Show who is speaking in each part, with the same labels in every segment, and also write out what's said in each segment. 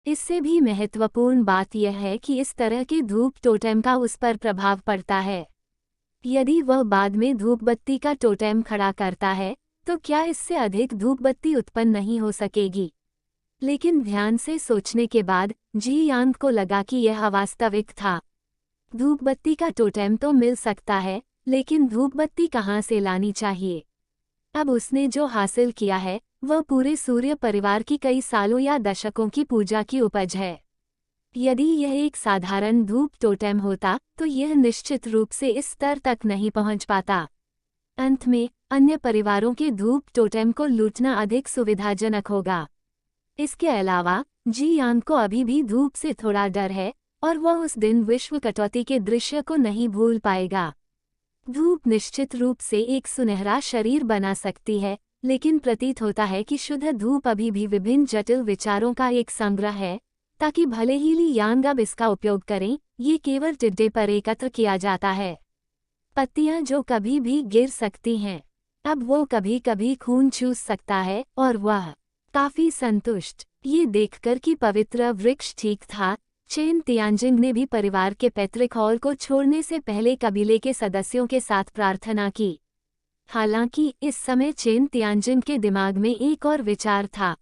Speaker 1: इससे भी महत्वपूर्ण बात यह है कि इस तरह के धूप टोटेम का उस पर प्रभाव पड़ता है। यदि वह बाद में धूप बत्ती का टोटेम खड़ा करता है तो क्या इससे अधिक धूप बत्ती उत्पन्न नहीं हो सकेगी? लेकिन ध्यान से सोचने के बाद जी यांग को लगा कि यह अवास्तविक था। धूप बत्ती का टोटेम तो मिल सकता है, लेकिन धूप बत्ती कहाँ से लानी चाहिए? अब उसने जो हासिल किया है वह पूरे सूर्य परिवार की कई सालों या दशकों की पूजा की उपज है। यदि यह एक साधारण धूप टोटेम होता तो यह निश्चित रूप से इस स्तर तक नहीं पहुंच पाता। अंत में अन्य परिवारों के धूप टोटेम को लूटना अधिक सुविधाजनक होगा। इसके अलावा जी यांग को अभी भी धूप से थोड़ा डर है और वह उस दिन विश्व कटौती के दृश्य को नहीं भूल पाएगा। धूप निश्चित रूप से एक सुनहरा शरीर बना सकती है, लेकिन प्रतीत होता है कि शुद्ध धूप अभी भी विभिन्न जटिल विचारों का एक संग्रह है। ताकि भले ही ली यांग अब इसका उपयोग करें, ये केवल टिड्डे पर एकत्र किया जाता है। पत्तियां जो कभी भी गिर सकती हैं, अब वो कभी कभी खून चूस सकता है और वह काफी संतुष्ट ये देखकर कि पवित्र वृक्ष ठीक था। चेन तियानजिंग ने भी परिवार के पैतृक हॉल को छोड़ने से पहले कबीले के सदस्यों के साथ प्रार्थना की। हालांकि इस समय चेन तियानजिंग के दिमाग में एक और विचार था।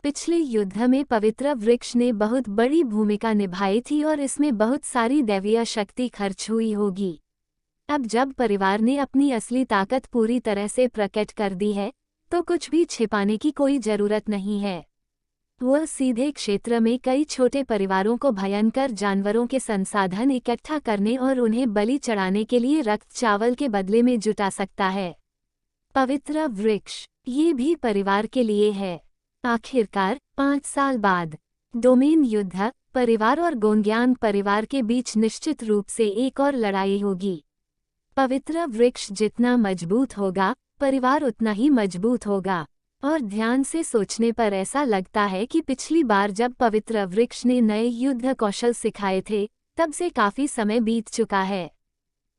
Speaker 1: पिछले युद्ध में पवित्र वृक्ष ने बहुत बड़ी भूमिका निभाई थी और इसमें बहुत सारी दैवीय शक्ति खर्च हुई होगी। अब जब परिवार ने अपनी असली ताकत पूरी तरह से प्रकट कर दी है तो कुछ भी छिपाने की कोई जरूरत नहीं है। वह सीधे क्षेत्र में कई छोटे परिवारों को भयंकर जानवरों के संसाधन इकट्ठा करने और उन्हें बलि चढ़ाने के लिए रक्त चावल के बदले में जुटा सकता है। पवित्र वृक्ष ये भी परिवार के लिए है। आखिरकार 5 साल बाद डोमेन युद्ध परिवार और गोंग्यांग परिवार के बीच निश्चित रूप से एक और लड़ाई होगी। पवित्र वृक्ष जितना मजबूत होगा, परिवार उतना ही मजबूत होगा। और ध्यान से सोचने पर ऐसा लगता है कि पिछली बार जब पवित्र वृक्ष ने नए युद्ध कौशल सिखाए थे, तब से काफी समय बीत चुका है।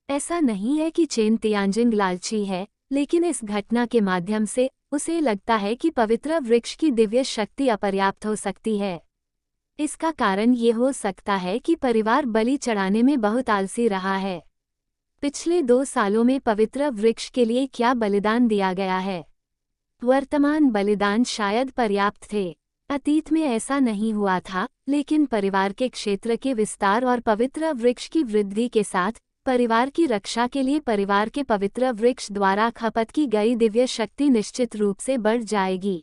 Speaker 1: ऐसा नहीं है कि चेन तियानजिंग लालची है, लेकिन इस घटना के माध्यम से उसे लगता है कि पवित्र वृक्ष की दिव्य शक्ति अपर्याप्त हो सकती है। इसका कारण ये हो सकता है कि परिवार बलि चढ़ाने में बहुत आलसी रहा है। पिछले 2 सालों में पवित्र वृक्ष के लिए क्या बलिदान दिया गया है? वर्तमान बलिदान शायद पर्याप्त थे। अतीत में ऐसा नहीं हुआ था, लेकिन परिवार के क्षेत्र के विस्तार और पवित्र वृक्ष की वृद्धि के साथ परिवार की रक्षा के लिए परिवार के पवित्र वृक्ष द्वारा खपत की गई दिव्य शक्ति निश्चित रूप से बढ़ जाएगी।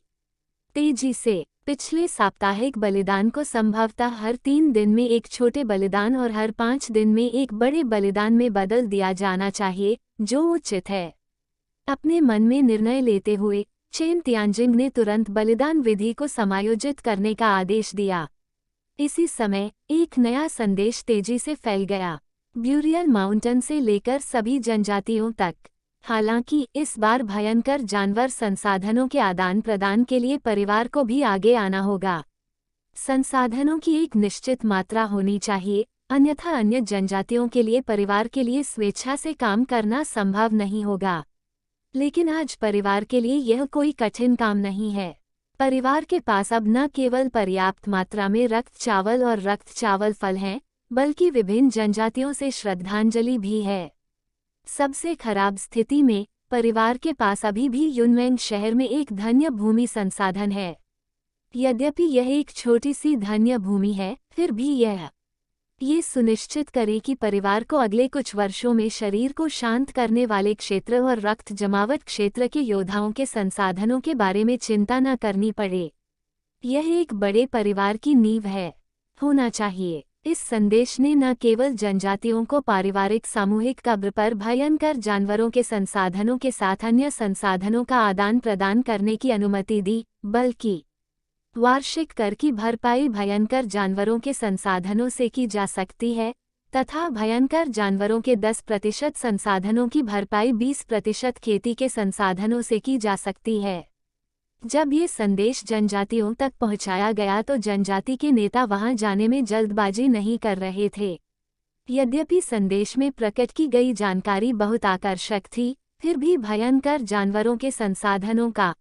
Speaker 1: तेजी से पिछले साप्ताहिक बलिदान को संभवतः हर 3 दिन में एक छोटे बलिदान और हर 5 दिन में एक बड़े बलिदान में बदल दिया जाना चाहिए, जो उचित है। अपने मन में निर्णय लेते हुए चेन तियानजिंग ने तुरंत बलिदान विधि को समायोजित करने का आदेश दिया। इसी समय एक नया संदेश तेजी से फैल गया, ब्यूरियल माउंटेन से लेकर सभी जनजातियों तक। हालांकि इस बार भयंकर जानवर संसाधनों के आदान प्रदान के लिए परिवार को भी आगे आना होगा। संसाधनों की एक निश्चित मात्रा होनी चाहिए, अन्यथा अन्य जनजातियों के लिए परिवार के लिए स्वेच्छा से काम करना संभव नहीं होगा। लेकिन आज परिवार के लिए यह कोई कठिन काम नहीं है। परिवार के पास अब न केवल पर्याप्त मात्रा में रक्त चावल और रक्त चावल फल हैं, बल्कि विभिन्न जनजातियों से श्रद्धांजलि भी है। सबसे खराब स्थिति में परिवार के पास अभी भी युनमेंग शहर में एक धन्य भूमि संसाधन है। यद्यपि यह एक छोटी सी धन्य भूमि है, फिर भी ये सुनिश्चित करे कि परिवार को अगले कुछ वर्षों में शरीर को शांत करने वाले क्षेत्र और रक्त जमावट क्षेत्र के योद्धाओं के संसाधनों के बारे में चिंता न करनी पड़े। यह एक बड़े परिवार की नींव है, होना चाहिए। इस संदेश ने न केवल जनजातियों को पारिवारिक सामूहिक कब्र पर भयंकर जानवरों के संसाधनों के साथ अन्य संसाधनों का आदान प्रदान करने की अनुमति दी, बल्कि वार्षिक कर की भरपाई भयंकर जानवरों के संसाधनों से की जा सकती है तथा भयंकर जानवरों के 10% संसाधनों की भरपाई 20% खेती के संसाधनों से की जा सकती है। जब ये संदेश जनजातियों तक पहुंचाया गया तो जनजाति के नेता वहां जाने में जल्दबाजी नहीं कर रहे थे। यद्यपि संदेश में प्रकट की गई जानकारी बहुत आकर्षक थी, फिर भी भयंकर जानवरों के संसाधनों का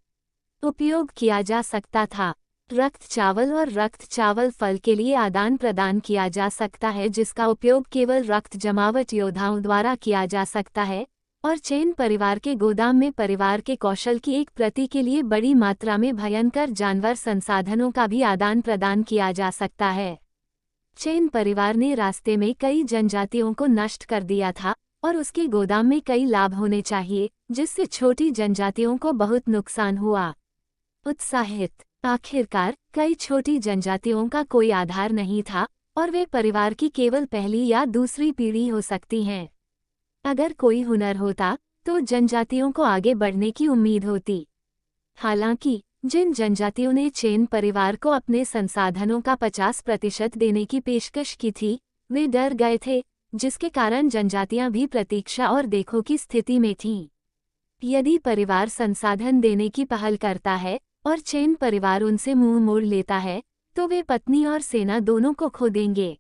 Speaker 1: उपयोग किया जा सकता था। रक्त चावल और रक्त चावल फल के लिए आदान प्रदान किया जा सकता है, जिसका उपयोग केवल रक्त जमावट योद्धाओं द्वारा किया जा सकता है, और चेन परिवार के गोदाम में परिवार के कौशल की एक प्रति के लिए बड़ी मात्रा में भयंकर जानवर संसाधनों का भी आदान प्रदान किया जा सकता है। चेन परिवार ने रास्ते में कई जनजातियों को नष्ट कर दिया था और उसके गोदाम में कई लाभ होने चाहिए, जिससे छोटी जनजातियों को बहुत नुकसान हुआ। उत्साहित। आखिरकार कई छोटी जनजातियों का कोई आधार नहीं था और वे परिवार की केवल पहली या दूसरी पीढ़ी हो सकती हैं। अगर कोई हुनर होता तो जनजातियों को आगे बढ़ने की उम्मीद होती। हालांकि जिन जनजातियों ने चेन परिवार को अपने संसाधनों का 50% देने की पेशकश की थी, वे डर गए थे, जिसके कारण जनजातियां भी प्रतीक्षा और देखो की स्थिति में थीं। यदि परिवार संसाधन देने की पहल करता है और चेन परिवार उनसे मुंह मोड़ लेता है, तो वे पत्नी और सेना दोनों को खो देंगे।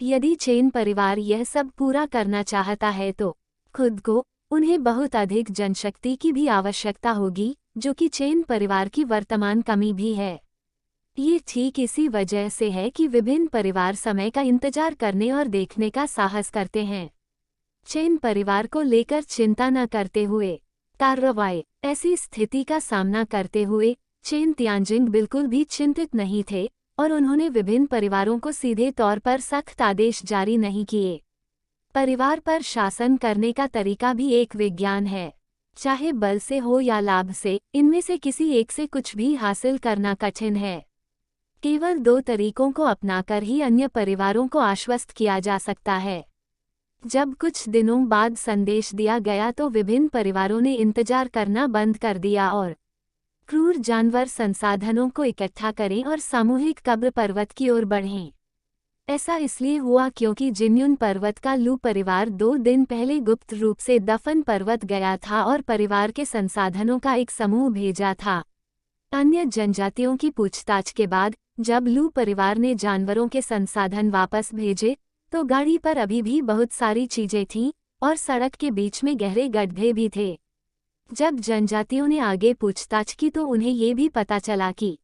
Speaker 1: यदि चेन परिवार यह सब पूरा करना चाहता है तो खुद को उन्हें बहुत अधिक जनशक्ति की भी आवश्यकता होगी, जो कि चेन परिवार की वर्तमान कमी भी है। ये ठीक इसी वजह से है कि विभिन्न परिवार समय का इंतजार करने और देखने का साहस करते हैं। चेन परिवार को लेकर चिंता न करते हुए कार्रवाई। ऐसी स्थिति का सामना करते हुए चेन तियानजिंग बिल्कुल भी चिंतित नहीं थे और उन्होंने विभिन्न परिवारों को सीधे तौर पर सख्त आदेश जारी नहीं किए। परिवार पर शासन करने का तरीका भी एक विज्ञान है। चाहे बल से हो या लाभ से, इनमें से किसी एक से कुछ भी हासिल करना कठिन है। केवल 2 तरीकों को अपनाकर ही अन्य परिवारों को आश्वस्त किया जा सकता है। जब कुछ दिनों बाद संदेश दिया गया तो विभिन्न परिवारों ने इंतजार करना बंद कर दिया और क्रूर जानवर संसाधनों को इकट्ठा करें और सामूहिक कब्र पर्वत की ओर बढ़ें। ऐसा इसलिए हुआ क्योंकि जिन्युन पर्वत का लू परिवार 2 दिन पहले गुप्त रूप से दफन पर्वत गया था और परिवार के संसाधनों का एक समूह भेजा था। अन्य जनजातियों की पूछताछ के बाद जब लू परिवार ने जानवरों के संसाधन वापस भेजे, तो गाड़ी पर अभी भी बहुत सारी चीजें थीं और सड़क के बीच में गहरे गड्ढे भी थे। जब जनजातियों ने आगे पूछताछ की तो उन्हें ये भी पता चला कि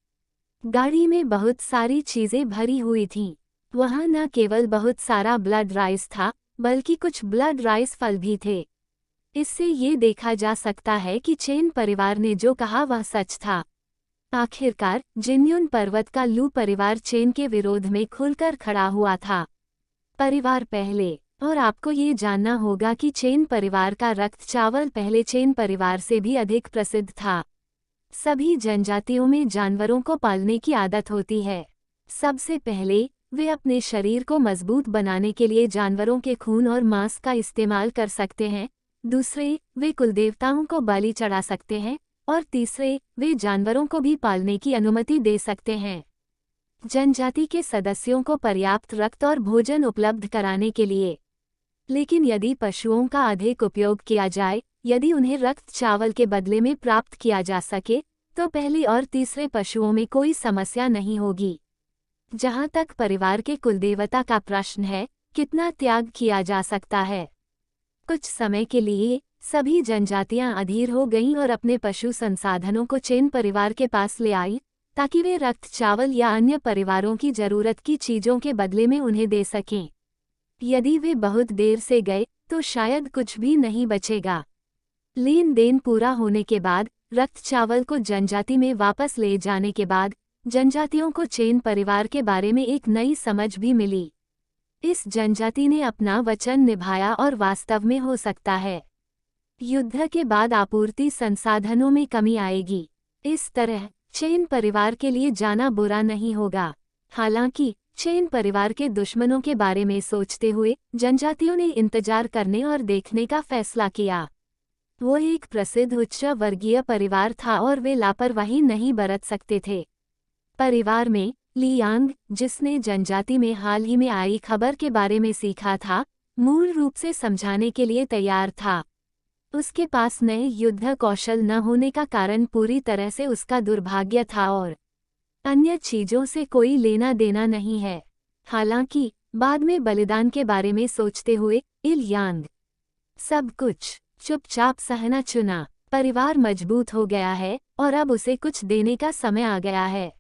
Speaker 1: गाड़ी में बहुत सारी चीजें भरी हुई थीं। वहाँ न केवल बहुत सारा ब्लड राइस था, बल्कि कुछ ब्लड राइस फल भी थे। इससे ये देखा जा सकता है कि चेन परिवार ने जो कहा वह सच था। आखिरकार जिन्युन पर्वत का लू परिवार चेन के विरोध में खुलकर खड़ा हुआ था। परिवार पहले। और आपको ये जानना होगा कि चेन परिवार का रक्त चावल पहले चेन परिवार से भी अधिक प्रसिद्ध था। सभी जनजातियों में जानवरों को पालने की आदत होती है। सबसे पहले वे अपने शरीर को मजबूत बनाने के लिए जानवरों के खून और मांस का इस्तेमाल कर सकते हैं। दूसरे, वे कुलदेवताओं को बलि चढ़ा सकते हैं और तीसरे, वे जानवरों को भी पालने की अनुमति दे सकते हैं। जनजाति के सदस्यों को पर्याप्त रक्त और भोजन उपलब्ध कराने के लिए। लेकिन यदि पशुओं का अधिक उपयोग किया जाए, यदि उन्हें रक्त चावल के बदले में प्राप्त किया जा सके, तो पहले और तीसरे पशुओं में कोई समस्या नहीं होगी। जहाँ तक परिवार के कुलदेवता का प्रश्न है, कितना त्याग किया जा सकता है? कुछ समय के लिए सभी जनजातियां अधीर हो गईं और अपने पशु संसाधनों को चेन परिवार के पास ले आई, ताकि वे रक्त चावल या अन्य परिवारों की जरूरत की चीजों के बदले में उन्हें दे सकें। यदि वे बहुत देर से गए तो शायद कुछ भी नहीं बचेगा। लेन देन पूरा होने के बाद रक्त चावल को जनजाति में वापस ले जाने के बाद जनजातियों को चेन परिवार के बारे में एक नई समझ भी मिली। इस जनजाति ने अपना वचन निभाया और वास्तव में हो सकता है युद्ध के बाद आपूर्ति संसाधनों में कमी आएगी। इस तरह चेन परिवार के लिए जाना बुरा नहीं होगा। हालांकि चेन परिवार के दुश्मनों के बारे में सोचते हुए जनजातियों ने इंतजार करने और देखने का फैसला किया। वो एक प्रसिद्ध उच्च वर्गीय परिवार था और वे लापरवाही नहीं बरत सकते थे। परिवार में लियांग, जिसने जनजाति में हाल ही में आई खबर के बारे में सीखा था, मूल रूप से समझाने के लिए तैयार था। उसके पास नए युद्ध कौशल न होने का कारण पूरी तरह से उसका दुर्भाग्य था और अन्य चीजों से कोई लेना देना नहीं है। हालांकि बाद में बलिदान के बारे में सोचते हुए इलयांग सब कुछ चुपचाप सहना चुना। परिवार मजबूत हो गया है और अब उसे कुछ देने का समय आ गया है।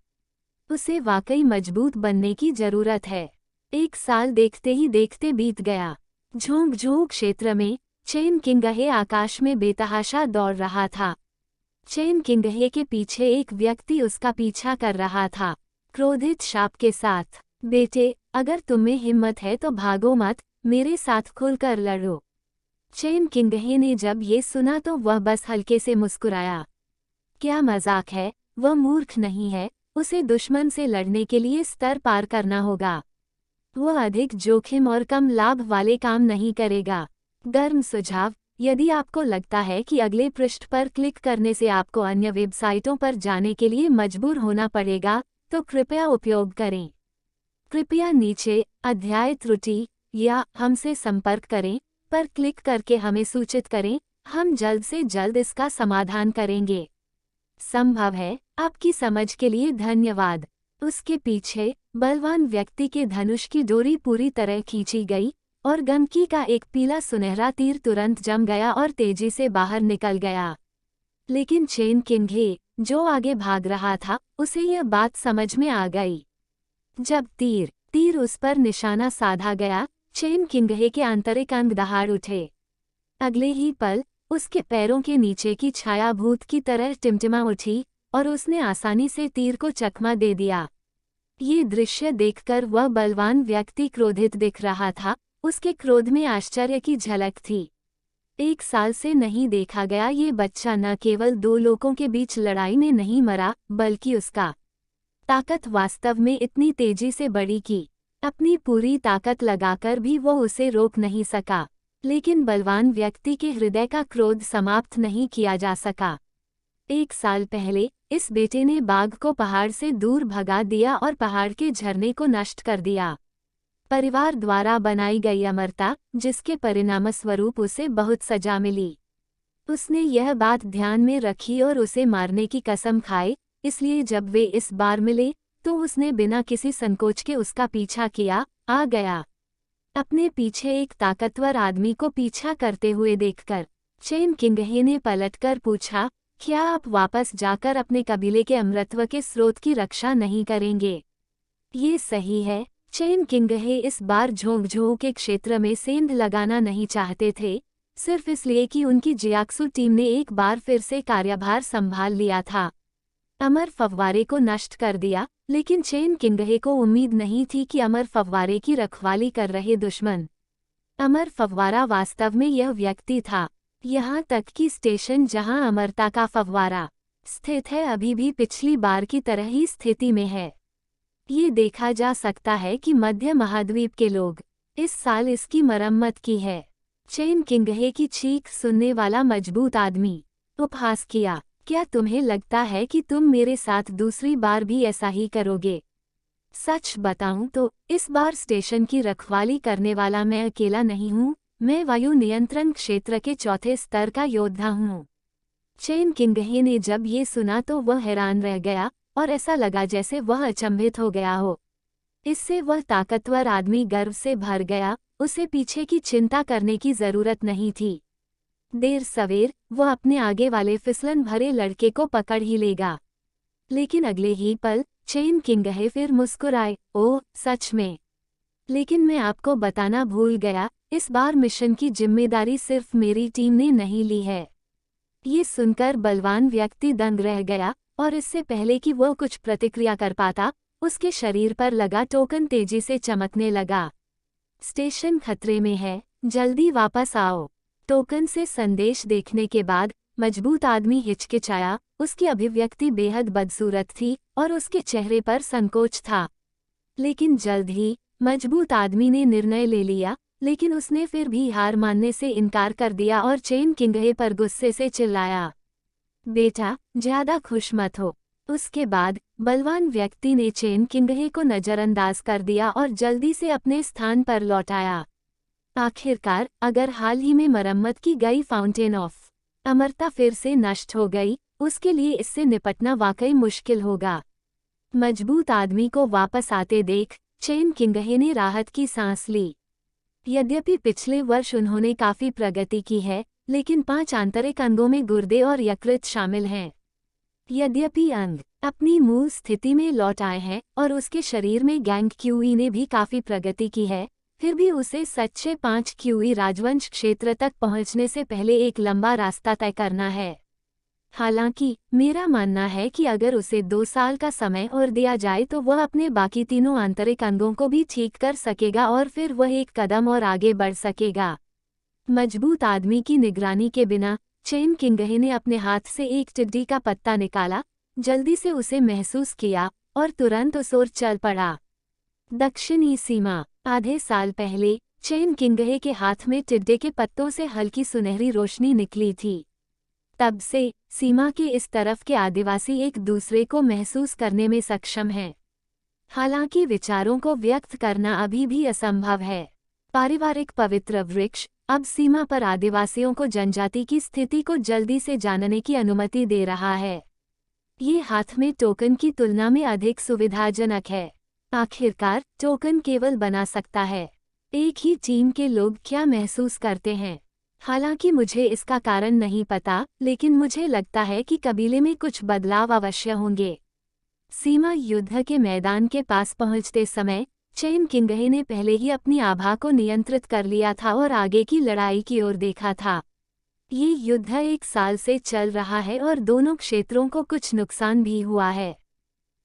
Speaker 1: उसे वाकई मजबूत बनने की जरूरत है। 1 साल देखते ही देखते बीत गया। झोंगझोंग क्षेत्र में चेन किंगहे आकाश में बेतहाशा दौड़ रहा था। चेन किंगहे के पीछे एक व्यक्ति उसका पीछा कर रहा था, क्रोधित शाप के साथ। बेटे, अगर तुम्हें हिम्मत है तो भागो मत, मेरे साथ खुलकर लड़ो। चेन किंगहे ने जब ये सुना तो वह बस हल्के से मुस्कुराया। क्या मजाक है, वह मूर्ख नहीं है, उसे दुश्मन से लड़ने के लिए स्तर पार करना होगा। वह अधिक जोखिम और कम लाभ वाले काम नहीं करेगा। गर्म सुझाव: यदि आपको लगता है कि अगले पृष्ठ पर क्लिक करने से आपको अन्य वेबसाइटों पर जाने के लिए मजबूर होना पड़ेगा, तो कृपया उपयोग करें। कृपया नीचे अध्याय त्रुटि या हमसे संपर्क करें पर क्लिक करके हमें सूचित करें, हम जल्द से जल्द इसका समाधान करेंगे। संभव है। आपकी समझ के लिए धन्यवाद। उसके पीछे बलवान व्यक्ति के धनुष की डोरी पूरी तरह खींची गई और गंदगी का एक पीला सुनहरा तीर तुरंत जम गया और तेजी से बाहर निकल गया। लेकिन चेन किंगहे, जो आगे भाग रहा था, उसे यह बात समझ में आ गई। जब तीर उस पर निशाना साधा गया, चेन किंगहे के आंतरिक अंग दहाड़ उठे। अगले ही पल उसके पैरों के नीचे की छाया भूत की तरह टिमटिमा उठी और उसने आसानी से तीर को चकमा दे दिया। ये दृश्य देखकर वह बलवान व्यक्ति क्रोधित दिख रहा था, उसके क्रोध में आश्चर्य की झलक थी। 1 साल से नहीं देखा गया ये बच्चा न केवल 2 लोगों के बीच लड़ाई में नहीं मरा, बल्कि उसका ताकत वास्तव में इतनी तेजी से बढ़ी कि अपनी पूरी ताकत लगाकर भी वो उसे रोक नहीं सका। लेकिन बलवान व्यक्ति के हृदय का क्रोध समाप्त नहीं किया जा सका। 1 साल पहले इस बेटे ने बाघ को पहाड़ से दूर भगा दिया और पहाड़ के झरने को नष्ट कर दिया। परिवार द्वारा बनाई गई अमरता, जिसके परिणामस्वरूप उसे बहुत सजा मिली। उसने यह बात ध्यान में रखी और उसे मारने की कसम खाई, इसलिए जब वे इस बार मिले तो उसने बिना किसी संकोच के उसका पीछा किया। आ गया। अपने पीछे एक ताकतवर आदमी को पीछा करते हुए देखकर चेन किंगहे ने पलटकर पूछा, क्या आप वापस जाकर अपने कबीले के अमरत्व के स्रोत की रक्षा नहीं करेंगे? ये सही है। चेन किंगहे इस बार झोंगझोंग के क्षेत्र में सेंध लगाना नहीं चाहते थे, सिर्फ इसलिए कि उनकी जियाक्सु टीम ने एक बार फिर से कार्यभार संभाल लिया था। अमर फव्वारे को नष्ट कर दिया, लेकिन चेन किंगहे को उम्मीद नहीं थी कि अमर फव्वारे की रखवाली कर रहे दुश्मन अमर फव्वारा वास्तव में यह व्यक्ति था। यहाँ तक कि स्टेशन जहाँ अमरता का फव्वारा स्थित है अभी भी पिछली बार की तरह ही स्थिति में है। ये देखा जा सकता है कि मध्य महाद्वीप के लोग इस साल इसकी मरम्मत की है। चेन किंगहे की चीख सुनने वाला मजबूत आदमी उपहास किया, क्या तुम्हें लगता है कि तुम मेरे साथ दूसरी बार भी ऐसा ही करोगे? सच बताऊं तो इस बार स्टेशन की रखवाली करने वाला मैं अकेला नहीं हूँ, मैं वायु नियंत्रण क्षेत्र के 4थे स्तर का योद्धा हूँ। चेन किंगहे ने जब ये सुना तो वह हैरान रह गया और ऐसा लगा जैसे वह अचंभित हो गया हो। इससे वह ताकतवर आदमी गर्व से भर गया, उसे पीछे की चिंता करने की जरूरत नहीं थी। देर सवेर वह अपने आगे वाले फिसलन भरे लड़के को पकड़ ही लेगा। लेकिन अगले ही पल चेन किंगहे फिर मुस्कुराए, ओह सच में? लेकिन मैं आपको बताना भूल गया, इस बार मिशन की जिम्मेदारी सिर्फ मेरी टीम ने नहीं ली है। ये सुनकर बलवान व्यक्ति दंग रह गया और इससे पहले कि वह कुछ प्रतिक्रिया कर पाता, उसके शरीर पर लगा टोकन तेजी से चमकने लगा। स्टेशन खतरे में है, जल्दी वापस आओ। टोकन से संदेश देखने के बाद मजबूत आदमी हिचकिचाया, उसकी अभिव्यक्ति बेहद बदसूरत थी और उसके चेहरे पर संकोच था। लेकिन जल्द ही मजबूत आदमी ने निर्णय ले लिया, लेकिन उसने फिर भी हार मानने से इनकार कर दिया और चेन किंगहे पर गुस्से से चिल्लाया, बेटा ज्यादा खुश मत हो। उसके बाद बलवान व्यक्ति ने चेन किंगहे को नजरअंदाज कर दिया और जल्दी से अपने स्थान पर लौट आया। आखिरकार अगर हाल ही में मरम्मत की गई फाउंटेन ऑफ अमरता फिर से नष्ट हो गई, उसके लिए इससे निपटना वाकई मुश्किल होगा। मजबूत आदमी को वापस आते देख चेन किंगहे ने राहत की सांस ली। यद्यपि पिछले वर्ष उन्होंने काफी प्रगति की है, लेकिन 5 आंतरिक अंगों में गुर्दे और यकृत शामिल हैं। यद्यपि अंग अपनी मूल स्थिति में लौट आए हैं और उसके शरीर में गैंग क्यूई ने भी काफी प्रगति की है, फिर भी उसे सच्चे 5 क्यूई राजवंश क्षेत्र तक पहुंचने से पहले एक लंबा रास्ता तय करना है। हालांकि मेरा मानना है कि अगर उसे 2 साल का समय और दिया जाए तो वह अपने बाकी तीनों आंतरिक अंगों को भी ठीक कर सकेगा और फिर वह एक कदम और आगे बढ़ सकेगा। मजबूत आदमी की निगरानी के बिना चेन किंगहे ने अपने हाथ से एक टिड्डी का पत्ता निकाला, जल्दी से उसे महसूस किया और तुरंत उस ओर चल पड़ा। दक्षिणी सीमा। आधे साल पहले चेन किंगहे के हाथ में टिड्डे के पत्तों से हल्की सुनहरी रोशनी निकली थी। तब से सीमा के इस तरफ के आदिवासी एक दूसरे को महसूस करने में सक्षम हैं। हालांकि विचारों को व्यक्त करना अभी भी असंभव है। पारिवारिक पवित्र वृक्ष अब सीमा पर आदिवासियों को जनजाति की स्थिति को जल्दी से जानने की अनुमति दे रहा है। ये हाथ में टोकन की तुलना में अधिक सुविधाजनक है। आखिरकार टोकन केवल बना सकता है। एक ही टीम के लोग क्या महसूस करते हैं? हालांकि मुझे इसका कारण नहीं पता, लेकिन मुझे लगता है कि कबीले में कुछ बदलाव अवश्य होंगे। सीमा युद्ध के मैदान के पास पहुंचते समय चेन किंगहे ने पहले ही अपनी आभा को नियंत्रित कर लिया था और आगे की लड़ाई की ओर देखा था। ये युद्ध 1 साल से चल रहा है और दोनों क्षेत्रों को कुछ नुकसान भी हुआ है,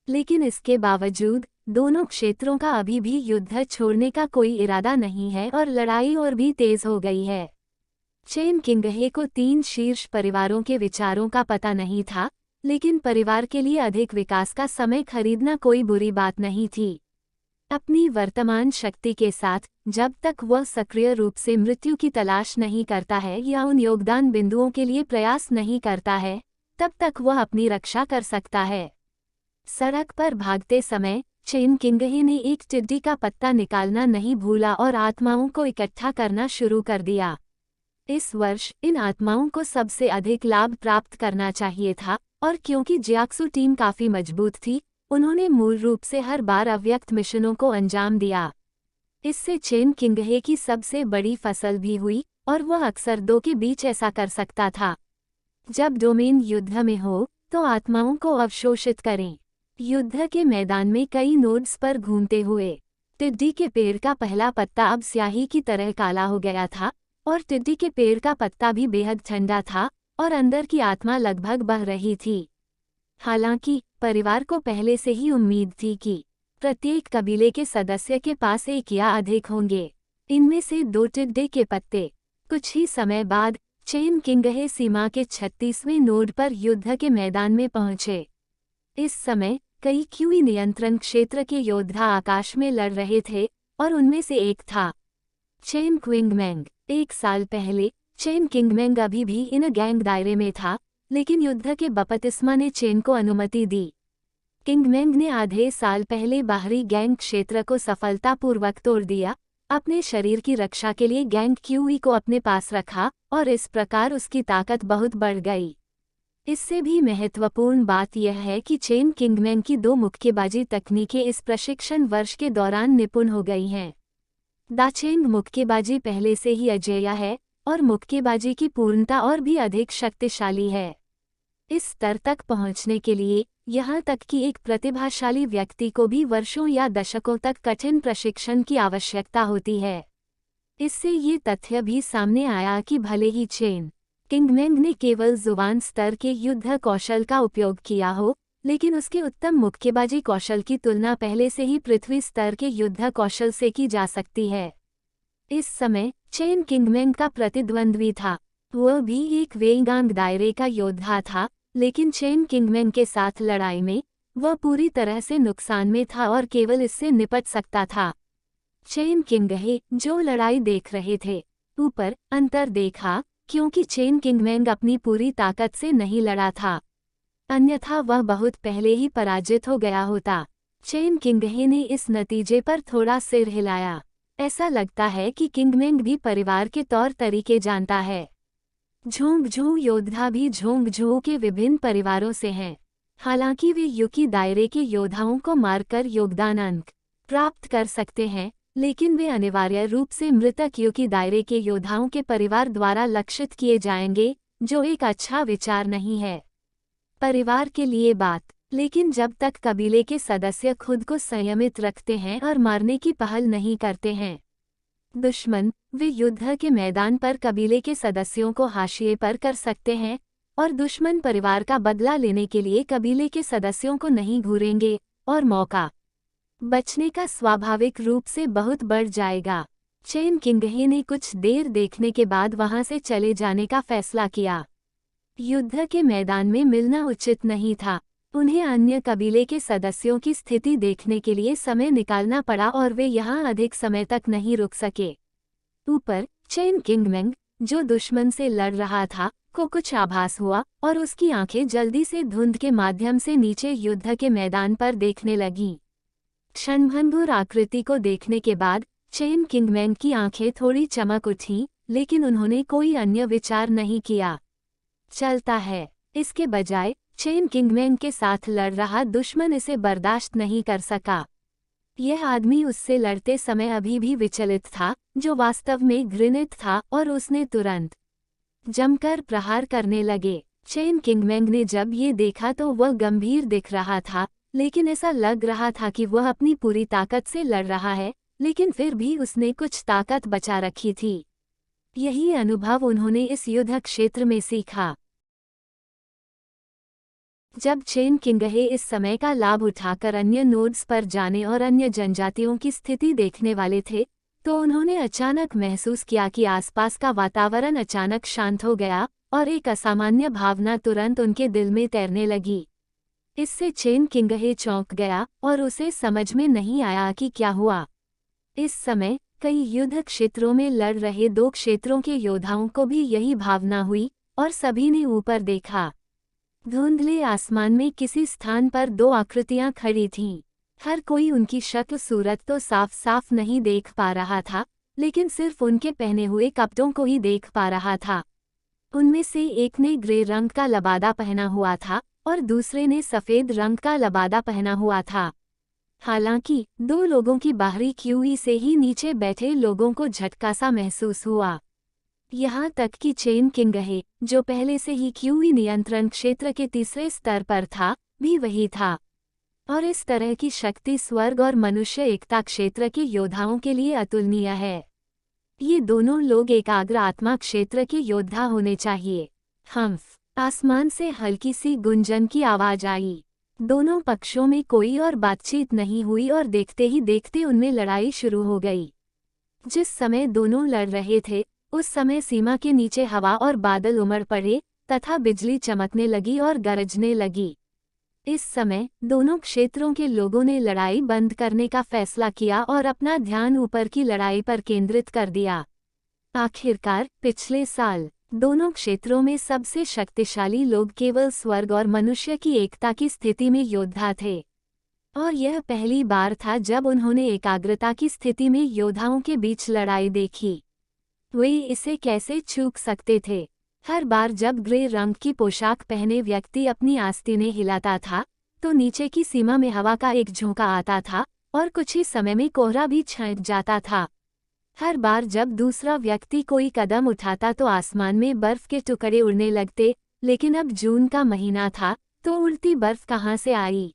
Speaker 1: लेकिन इसके बावजूद दोनों क्षेत्रों का अभी भी युद्ध छोड़ने का कोई इरादा नहीं है और लड़ाई और भी तेज हो गई है। चेन किंगहे को 3 शीर्ष परिवारों के विचारों का पता नहीं था, लेकिन परिवार के लिए अधिक विकास का समय खरीदना कोई बुरी बात नहीं थी। अपनी वर्तमान शक्ति के साथ जब तक वह सक्रिय रूप से मृत्यु की तलाश नहीं करता है या उन योगदान बिंदुओं के लिए प्रयास नहीं करता है, तब तक वह अपनी रक्षा कर सकता है। सड़क पर भागते समय चेन किंगहे ने एक टिड्डी का पत्ता निकालना नहीं भूला और आत्माओं को इकट्ठा करना शुरू कर दिया। इस वर्ष इन आत्माओं को सबसे अधिक लाभ प्राप्त करना चाहिए था, और क्योंकि जियाक्सु टीम काफी मजबूत थी, उन्होंने मूल रूप से हर बार अव्यक्त मिशनों को अंजाम दिया। इससे चेन किंगहे की सबसे बड़ी फसल भी हुई और वह अक्सर 2 के बीच ऐसा कर सकता था। जब डोमेन युद्ध में हो तो आत्माओं को अवशोषित करें। युद्ध के मैदान में कई नोड्स पर घूमते हुए टिड्डी के पेड़ का पहला पत्ता अब स्याही की तरह काला हो गया था और टिड्डी के पेड़ का पत्ता भी बेहद ठंडा था और अंदर की आत्मा लगभग बह रही थी। हालांकि परिवार को पहले से ही उम्मीद थी कि प्रत्येक कबीले के सदस्य के पास 1 या अधिक होंगे। इनमें से 2 टिड्डे के पत्ते। कुछ ही समय बाद चेन किंगहे सीमा के 36वें नोड पर युद्ध के मैदान में पहुंचे। इस समय कई क्यूई नियंत्रण क्षेत्र के योद्धा आकाश में लड़ रहे थे और उनमें से एक था चेन क्विंगमेंग। 1 साल पहले चेन किंगमेंग अभी भी इन गैंग दायरे में था, लेकिन युद्ध के बपतिस्मा ने चेन को अनुमति दी। किंगमेंग ने आधे साल पहले बाहरी गैंग क्षेत्र को सफलतापूर्वक तोड़ दिया, अपने शरीर की रक्षा के लिए गैंग क्यूई को अपने पास रखा और इस प्रकार उसकी ताकत बहुत बढ़ गई। इससे भी महत्वपूर्ण बात यह है कि चेन किंगमेंग की 2 मुक्केबाजी तकनीकें इस प्रशिक्षण वर्ष के दौरान निपुण हो गई हैं। दाचेंग मुक्केबाजी पहले से ही अजेय है और मुक्केबाजी की पूर्णता और भी अधिक शक्तिशाली है। इस स्तर तक पहुंचने के लिए यहाँ तक कि एक प्रतिभाशाली व्यक्ति को भी वर्षों या दशकों तक कठिन प्रशिक्षण की आवश्यकता होती है। इससे ये तथ्य भी सामने आया कि भले ही चेन किंगमेंग ने केवल जुबान स्तर के युद्ध कौशल का उपयोग किया हो, लेकिन उसके उत्तम मुक्केबाजी कौशल की तुलना पहले से ही पृथ्वी स्तर के युद्ध कौशल से की जा सकती है। इस समय चेन किंगमेंग का प्रतिद्वंद्वी था। वह भी एक वेंगांग दायरे का योद्धा था, लेकिन चेन किंगमेंग के साथ लड़ाई में वह पूरी तरह से नुकसान में था और केवल इससे निपट सकता था। चेन किंगहे जो लड़ाई देख रहे थे, ऊपर अंतर देखा, क्योंकि चेन किंगमेंग अपनी पूरी ताकत से नहीं लड़ा था, अन्यथा वह बहुत पहले ही पराजित हो गया होता। चेन किंगहे ने इस नतीजे पर थोड़ा सिर हिलाया। ऐसा लगता है कि किंगमेंग भी परिवार के तौर तरीके जानता है। झोंगझू योद्धा भी झोंगझू के विभिन्न परिवारों से हैं। हालांकि वे युकी दायरे के योद्धाओं को मारकर योगदान अंक प्राप्त कर सकते हैं, लेकिन वे अनिवार्य रूप से मृतक युकी दायरे के योद्धाओं के परिवार द्वारा लक्षित किए जाएंगे, जो एक अच्छा विचार नहीं है। परिवार के लिए बात। लेकिन जब तक कबीले के सदस्य खुद को संयमित रखते हैं और मारने की पहल नहीं करते हैं, दुश्मन वे युद्ध के मैदान पर कबीले के सदस्यों को हाशिए पर कर सकते हैं और दुश्मन परिवार का बदला लेने के लिए कबीले के सदस्यों को नहीं घूरेंगे और मौका बचने का स्वाभाविक रूप से बहुत बढ़ जाएगा। चेन किंगहे ने कुछ देर देखने के बाद वहां से चले जाने का फैसला किया। युद्ध के मैदान में मिलना उचित नहीं था। उन्हें अन्य कबीले के सदस्यों की स्थिति देखने के लिए समय निकालना पड़ा और वे यहाँ अधिक समय तक नहीं रुक सके। ऊपर चेन किंगमेंग, जो दुश्मन से लड़ रहा था, को कुछ आभास हुआ और उसकी आंखें जल्दी से धुंध के माध्यम से नीचे युद्ध के मैदान पर देखने लगीं। क्षणभंगुर आकृति को देखने के बाद चेन किंगमेंग की आंखें थोड़ी चमक उठीं, लेकिन उन्होंने कोई अन्य विचार नहीं किया। चलता है। इसके बजाय चेन किंगमेंग के साथ लड़ रहा दुश्मन इसे बर्दाश्त नहीं कर सका। यह आदमी उससे लड़ते समय अभी भी विचलित था, जो वास्तव में घृणित था, और उसने तुरंत जमकर प्रहार करने लगे। चेन किंगमेंग ने जब ये देखा तो वह गंभीर दिख रहा था, लेकिन ऐसा लग रहा था कि वह अपनी पूरी ताकत से लड़ रहा है, लेकिन फिर भी उसने कुछ ताकत बचा रखी थी। यही अनुभव उन्होंने इस युद्ध क्षेत्र में सीखा। जब चेन किंगहे इस समय का लाभ उठाकर अन्य नोड्स पर जाने और अन्य जनजातियों की स्थिति देखने वाले थे, तो उन्होंने अचानक महसूस किया कि आसपास का वातावरण अचानक शांत हो गया और एक असामान्य भावना तुरंत उनके दिल में तैरने लगी। इससे चेन किंगहे चौंक गया और उसे समझ में नहीं आया कि क्या हुआ। इस समय कई युद्ध क्षेत्रों में लड़ रहे दो क्षेत्रों के योद्धाओं को भी यही भावना हुई और सभी ने ऊपर देखा। धुंधले आसमान में किसी स्थान पर दो आकृतियां खड़ी थीं। हर कोई उनकी शक्ल सूरत तो साफ साफ नहीं देख पा रहा था, लेकिन सिर्फ उनके पहने हुए कपड़ों को ही देख पा रहा था। उनमें से एक ने ग्रे रंग का लबादा पहना हुआ था और दूसरे ने सफ़ेद रंग का लबादा पहना हुआ था। हालांकि दो लोगों की बाहरी क्यूई से ही नीचे बैठे लोगों को झटका सा महसूस हुआ। यहाँ तक कि चेन किंगहे, जो पहले से ही क्यूई नियंत्रण क्षेत्र के तीसरे स्तर पर था, भी वही था। और इस तरह की शक्ति स्वर्ग और मनुष्य एकता क्षेत्र के योद्धाओं के लिए अतुलनीय है। ये दोनों लोग एकाग्र आत्मा क्षेत्र के योद्धा होने चाहिए। हम्फ, आसमान से हल्की सी गुंजन की आवाज आई। दोनों पक्षों में कोई और बातचीत नहीं हुई और देखते ही देखते उनमें लड़ाई शुरू हो गई। जिस समय दोनों लड़ रहे थे, उस समय सीमा के नीचे हवा और बादल उमड़ पड़े तथा बिजली चमकने लगी और गरजने लगी। इस समय दोनों क्षेत्रों के लोगों ने लड़ाई बंद करने का फैसला किया और अपना ध्यान ऊपर की लड़ाई पर केंद्रित कर दिया। आखिरकार पिछले साल दोनों क्षेत्रों में सबसे शक्तिशाली लोग केवल स्वर्ग और मनुष्य की एकता की स्थिति में योद्धा थे, और यह पहली बार था जब उन्होंने एकाग्रता की स्थिति में योद्धाओं के बीच लड़ाई देखी। वे इसे कैसे चूक सकते थे? हर बार जब ग्रे रंग की पोशाक पहने व्यक्ति अपनी आस्तीनें हिलाता था, तो नीचे की सीमा में हवा का एक झोंका आता था और कुछ ही समय में कोहरा भी छंट जाता था। हर बार जब दूसरा व्यक्ति कोई कदम उठाता तो आसमान में बर्फ के टुकड़े उड़ने लगते, लेकिन अब जून का महीना था, तो उड़ती बर्फ कहाँ से आई?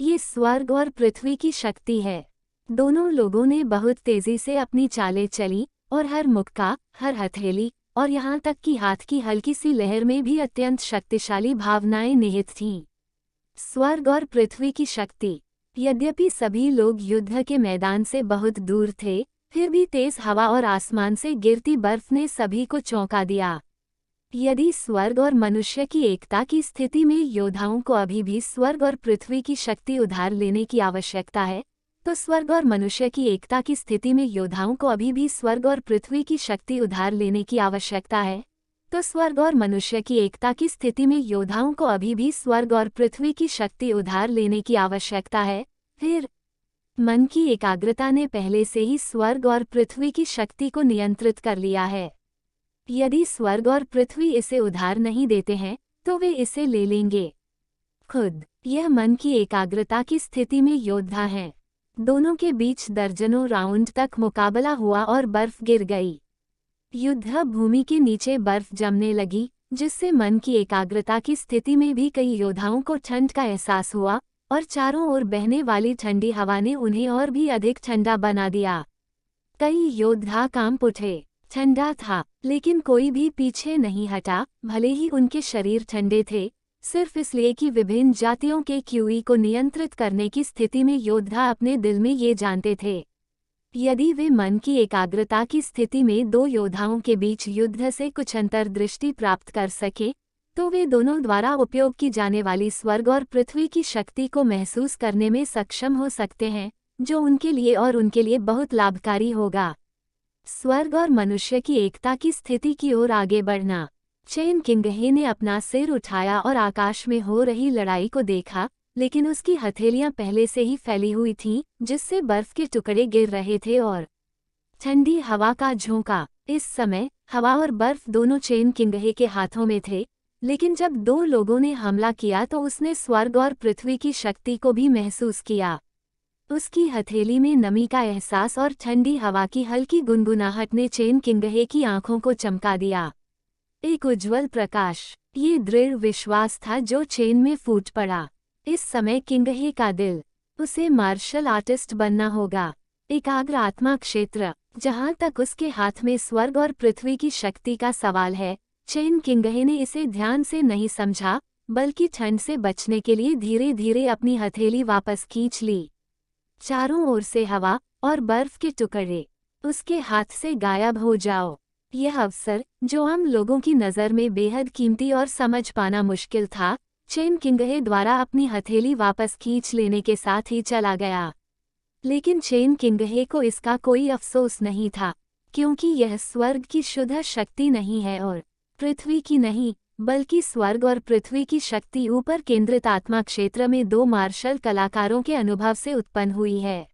Speaker 1: ये स्वर्ग और पृथ्वी की शक्ति है। दोनों लोगों ने बहुत तेजी से अपनी चालें चली और हर मुक्का, हर हथेली और यहाँ तक कि हाथ की हल्की सी लहर में भी अत्यंत शक्तिशाली भावनाएं निहित थीं। स्वर्ग और पृथ्वी की शक्ति। यद्यपि सभी लोग युद्ध के मैदान से बहुत दूर थे, फिर भी तेज हवा और आसमान से गिरती बर्फ ने सभी को चौंका दिया। यदि स्वर्ग और मनुष्य की एकता की स्थिति में योद्धाओं को अभी भी स्वर्ग और पृथ्वी की शक्ति उधार लेने की आवश्यकता है, तो स्वर्ग और मनुष्य की एकता की स्थिति में योद्धाओं को अभी भी स्वर्ग और पृथ्वी की शक्ति उधार लेने की आवश्यकता है, तो स्वर्ग और मनुष्य की एकता की स्थिति में योद्धाओं को अभी भी स्वर्ग और पृथ्वी की शक्ति उधार लेने की आवश्यकता है। फिर मन की एकाग्रता ने पहले से ही स्वर्ग और पृथ्वी की शक्ति को नियंत्रित कर लिया है। यदि स्वर्ग और पृथ्वी इसे उधार नहीं देते हैं, तो वे इसे ले लेंगे खुद। यह मन की एकाग्रता की स्थिति में योद्धा हैं। दोनों के बीच दर्जनों राउंड तक मुकाबला हुआ और बर्फ गिर गई। युद्ध भूमि के नीचे बर्फ जमने लगी जिससे मन की एकाग्रता की स्थिति में भी कई योद्धाओं को ठंड का एहसास हुआ और चारों ओर बहने वाली ठंडी हवा ने उन्हें और भी अधिक ठंडा बना दिया। कई योद्धा कांप उठे। ठंडा था, लेकिन कोई भी पीछे नहीं हटा, भले ही उनके शरीर ठंडे थे, सिर्फ इसलिए कि विभिन्न जातियों के क्यूई को नियंत्रित करने की स्थिति में योद्धा अपने दिल में ये जानते थे। यदि वे मन की एकाग्रता की स्थिति में दो योद्धाओं के बीच युद्ध से कुछ अंतर्दृष्टि प्राप्त कर सके, तो वे दोनों द्वारा उपयोग की जाने वाली स्वर्ग और पृथ्वी की शक्ति को महसूस करने में सक्षम हो सकते हैं, जो उनके लिए और उनके लिए बहुत लाभकारी होगा। स्वर्ग और मनुष्य की एकता की स्थिति की ओर आगे बढ़ना। चेन किंगहे ने अपना सिर उठाया और आकाश में हो रही लड़ाई को देखा, लेकिन उसकी हथेलियां पहले से ही फैली हुई थीं, जिससे बर्फ के टुकड़े गिर रहे थे और ठंडी हवा का झोंका। इस समय हवा और बर्फ दोनों चेन किंगहे के हाथों में थे, लेकिन जब दो लोगों ने हमला किया तो उसने स्वर्ग और पृथ्वी की शक्ति को भी महसूस किया। उसकी हथेली में नमी का एहसास और ठंडी हवा की हल्की गुनगुनाहट ने चेन किंगहे की आंखों को चमका दिया। एक उज्ज्वल प्रकाश, ये दृढ़ विश्वास था जो चेन में फूट पड़ा। इस समय किंगहे का दिल, उसे मार्शल आर्टिस्ट बनना होगा। एकाग्र आत्मा क्षेत्र, जहां तक उसके हाथ में स्वर्ग और पृथ्वी की शक्ति का सवाल है, चेन किंगहे ने इसे ध्यान से नहीं समझा, बल्कि ठंड से बचने के लिए धीरे धीरे अपनी हथेली वापस खींच ली। चारों ओर से हवा और बर्फ के टुकड़े उसके हाथ से गायब हो जाओ। यह अवसर, जो आम लोगों की नज़र में बेहद कीमती और समझ पाना मुश्किल था, चेन किंगहे द्वारा अपनी हथेली वापस खींच लेने के साथ ही चला गया। लेकिन चेन किंगहे को इसका कोई अफसोस नहीं था, क्योंकि यह स्वर्ग की शुद्ध शक्ति नहीं है और पृथ्वी की नहीं, बल्कि स्वर्ग और पृथ्वी की शक्ति ऊपर केंद्रित आत्मा क्षेत्र में दो मार्शल कलाकारों के अनुभव से उत्पन्न हुई है।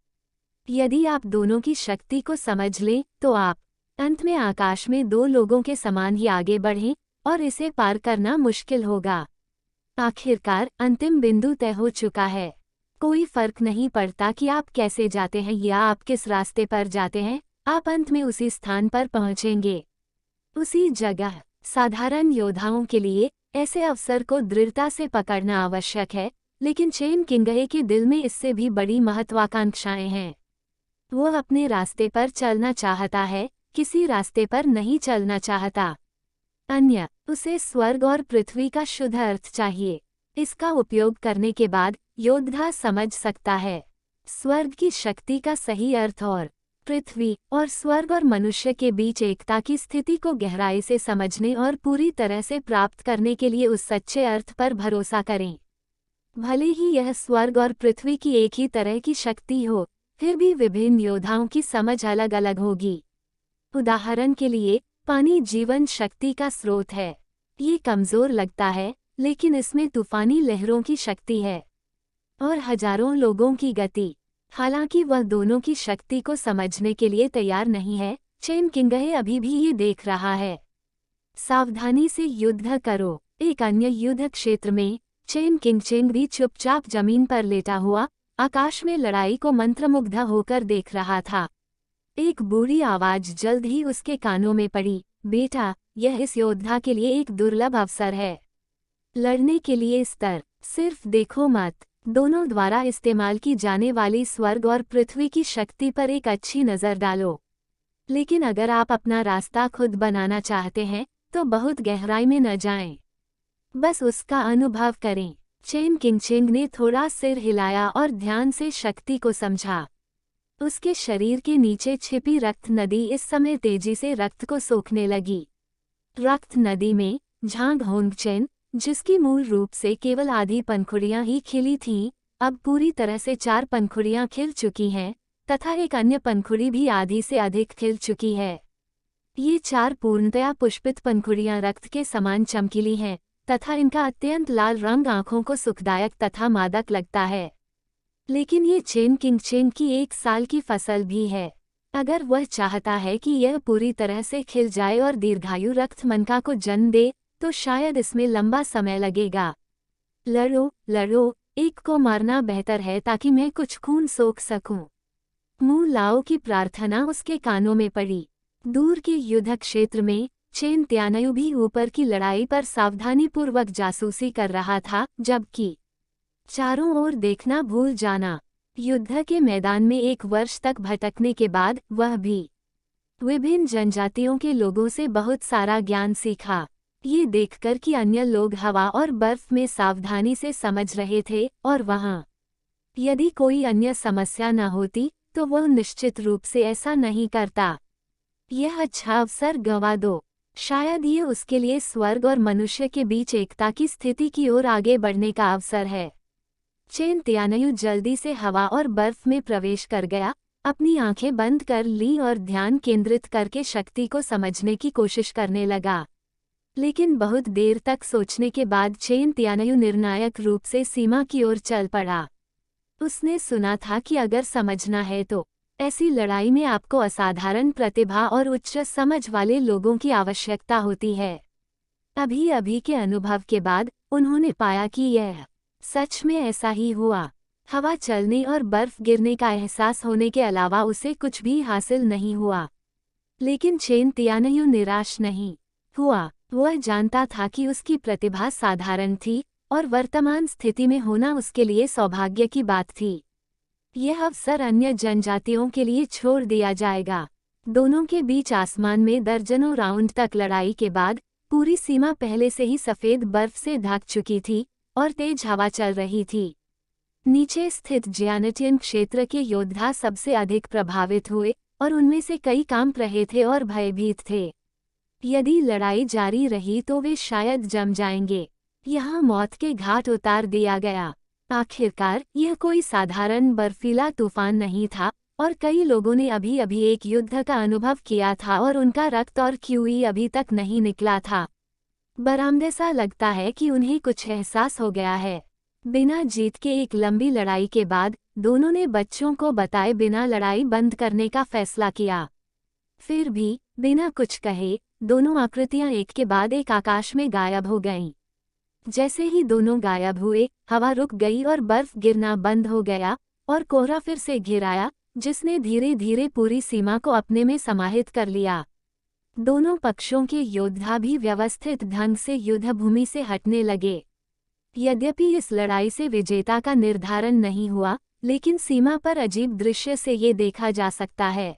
Speaker 1: यदि आप दोनों की शक्ति को समझ लें, तो आप अंत में आकाश में दो लोगों के समान ही आगे बढ़ें और इसे पार करना मुश्किल होगा। आखिरकार अंतिम बिंदु तय हो चुका है। कोई फर्क नहीं पड़ता कि आप कैसे जाते हैं या आप किस रास्ते पर जाते हैं, आप अंत में उसी स्थान पर पहुंचेंगे, उसी जगह। साधारण योद्धाओं के लिए ऐसे अवसर को दृढ़ता से पकड़ना आवश्यक है, लेकिन चेन किंगहे के दिल में इससे भी बड़ी महत्वाकांक्षाएं हैं। वो अपने रास्ते पर चलना चाहता है, किसी रास्ते पर नहीं चलना चाहता। अन्य, उसे स्वर्ग और पृथ्वी का शुद्ध अर्थ चाहिए। इसका उपयोग करने के बाद योद्धा समझ सकता है स्वर्ग की शक्ति का सही अर्थ और पृथ्वी और स्वर्ग और मनुष्य के बीच एकता की स्थिति को गहराई से समझने और पूरी तरह से प्राप्त करने के लिए उस सच्चे अर्थ पर भरोसा करें। भले ही यह स्वर्ग और पृथ्वी की एक ही तरह की शक्ति हो, फिर भी विभिन्न योद्धाओं की समझ अलग अलग होगी। उदाहरण के लिए, पानी जीवन शक्ति का स्रोत है। ये कमजोर लगता है, लेकिन इसमें तूफानी लहरों की शक्ति है और हजारों लोगों की गति। हालांकि वह दोनों की शक्ति को समझने के लिए तैयार नहीं है, चेन किंगहे अभी भी ये देख रहा है। सावधानी से युद्ध करो। एक अन्य युद्ध क्षेत्र में चेन किंगचेंग भी चुपचाप जमीन पर लेटा हुआ आकाश में लड़ाई को मंत्रमुग्ध होकर देख रहा था। एक बूढ़ी आवाज जल्द ही उसके कानों में पड़ी, बेटा, यह इस योद्धा के लिए एक दुर्लभ अवसर है। लड़ने के लिए स्तर, सिर्फ देखो मत। दोनों द्वारा इस्तेमाल की जाने वाली स्वर्ग और पृथ्वी की शक्ति पर एक अच्छी नज़र डालो। लेकिन अगर आप अपना रास्ता खुद बनाना चाहते हैं, तो बहुत गहराई में न जाएं। बस उसका अनुभव करें। चेन किंगचेंग ने थोड़ा सिर हिलाया और ध्यान से शक्ति को समझा। उसके शरीर के नीचे छिपी रक्त नदी इस समय तेजी से रक्त को सोखने लगी। रक्त नदी में झांग होंगचेन, जिसकी मूल रूप से केवल आधी पंखुड़ियां ही खिली थीं, अब पूरी तरह से 4 पंखुड़ियां खिल चुकी हैं, तथा एक अन्य पंखुड़ी भी आधी से अधिक खिल चुकी है। ये 4 पूर्णतया पुष्पित पंखुड़ियां रक्त के समान चमकीली हैं, तथा इनका अत्यंत लाल रंग आंखों को सुखदायक तथा मादक लगता है। लेकिन ये चेन किंगचेंग की 1 साल की फसल भी है। अगर वह चाहता है कि यह पूरी तरह से खिल जाए और दीर्घायु रक्त मनका को जन्म दे, तो शायद इसमें लंबा समय लगेगा। लड़ो, लड़ो, एक को मारना बेहतर है ताकि मैं कुछ खून सोख सकूं। मुंह लाओ की प्रार्थना उसके कानों में पड़ी। दूर के युद्ध क्षेत्र में चेन त्यानयु भी ऊपर की लड़ाई पर सावधानीपूर्वक जासूसी कर रहा था, जबकि चारों ओर देखना भूल जाना। युद्ध के मैदान में 1 वर्ष तक भटकने के बाद वह भी विभिन्न जनजातियों के लोगों से बहुत सारा ज्ञान सीखा। ये देखकर कि अन्य लोग हवा और बर्फ में सावधानी से समझ रहे थे और वहाँ यदि कोई अन्य समस्या न होती तो वह निश्चित रूप से ऐसा नहीं करता। यह अच्छा अवसर गंवा दो। शायद ये उसके लिए स्वर्ग और मनुष्य के बीच एकता की स्थिति की ओर आगे बढ़ने का अवसर है। चेन त्यानयु जल्दी से हवा और बर्फ में प्रवेश कर गया, अपनी आंखें बंद कर ली और ध्यान केंद्रित करके शक्ति को समझने की कोशिश करने लगा। लेकिन बहुत देर तक सोचने के बाद चेन त्यानयु निर्णायक रूप से सीमा की ओर चल पड़ा। उसने सुना था कि अगर समझना है तो ऐसी लड़ाई में आपको असाधारण प्रतिभा और उच्च समझ वाले लोगों की आवश्यकता होती है। अभी अभी के अनुभव के बाद उन्होंने पाया कि यह सच में ऐसा ही हुआ। हवा चलने और बर्फ गिरने का एहसास होने के अलावा उसे कुछ भी हासिल नहीं हुआ। लेकिन चेन त्यानयु निराश नहीं हुआ। वह जानता था कि उसकी प्रतिभा साधारण थी और वर्तमान स्थिति में होना उसके लिए सौभाग्य की बात थी। यह अवसर अन्य जनजातियों के लिए छोड़ दिया जाएगा। दोनों के बीच आसमान में दर्जनों राउंड तक लड़ाई के बाद पूरी सीमा पहले से ही सफ़ेद बर्फ से ढक चुकी थी और तेज हवा चल रही थी। नीचे स्थित जियानटियन क्षेत्र के योद्धा सबसे अधिक प्रभावित हुए और उनमें से कई कांप रहे थे और भयभीत थे। यदि लड़ाई जारी रही तो वे शायद जम जाएंगे। यहाँ मौत के घाट उतार दिया गया। आखिरकार यह कोई साधारण बर्फीला तूफान नहीं था और कई लोगों ने अभी अभी एक युद्ध का अनुभव किया था और उनका रक्त और क्यूई अभी तक नहीं निकला था। बरामदे सा लगता है कि उन्हें कुछ एहसास हो गया है। बिना जीत के एक लंबी लड़ाई के बाद दोनों ने बच्चों को बताए बिना लड़ाई बंद करने का फैसला किया। फिर भी बिना कुछ कहे दोनों आकृतियां एक के बाद एक आकाश में गायब हो गईं। जैसे ही दोनों गायब हुए, हवा रुक गई और बर्फ गिरना बंद हो गया और कोहरा फिर से घिर आया, जिसने धीरे धीरे पूरी सीमा को अपने में समाहित कर लिया। दोनों पक्षों के योद्धा भी व्यवस्थित ढंग से युद्धभूमि से हटने लगे। यद्यपि इस लड़ाई से विजेता का निर्धारण नहीं हुआ, लेकिन सीमा पर अजीब दृश्य से ये देखा जा सकता है।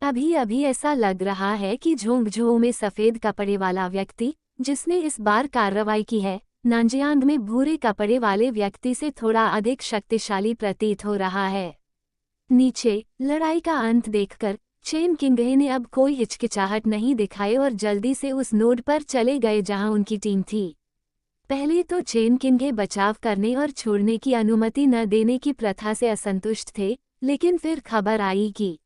Speaker 1: अभी अभी ऐसा लग रहा है कि झोंगझों में सफ़ेद कपड़े वाला व्यक्ति जिसने इस बार कार्रवाई की है, नानजियांग में भूरे कपड़े वाले व्यक्ति से थोड़ा अधिक शक्तिशाली प्रतीत हो रहा है। नीचे लड़ाई का अंत देखकर चेन किंगहे ने अब कोई हिचकिचाहट नहीं दिखाई और जल्दी से उस नोड पर चले गए जहां उनकी टीम थी। पहले तो चेन किंगहे बचाव करने और छोड़ने की अनुमति न देने की प्रथा से असंतुष्ट थे, लेकिन फिर खबर आई कि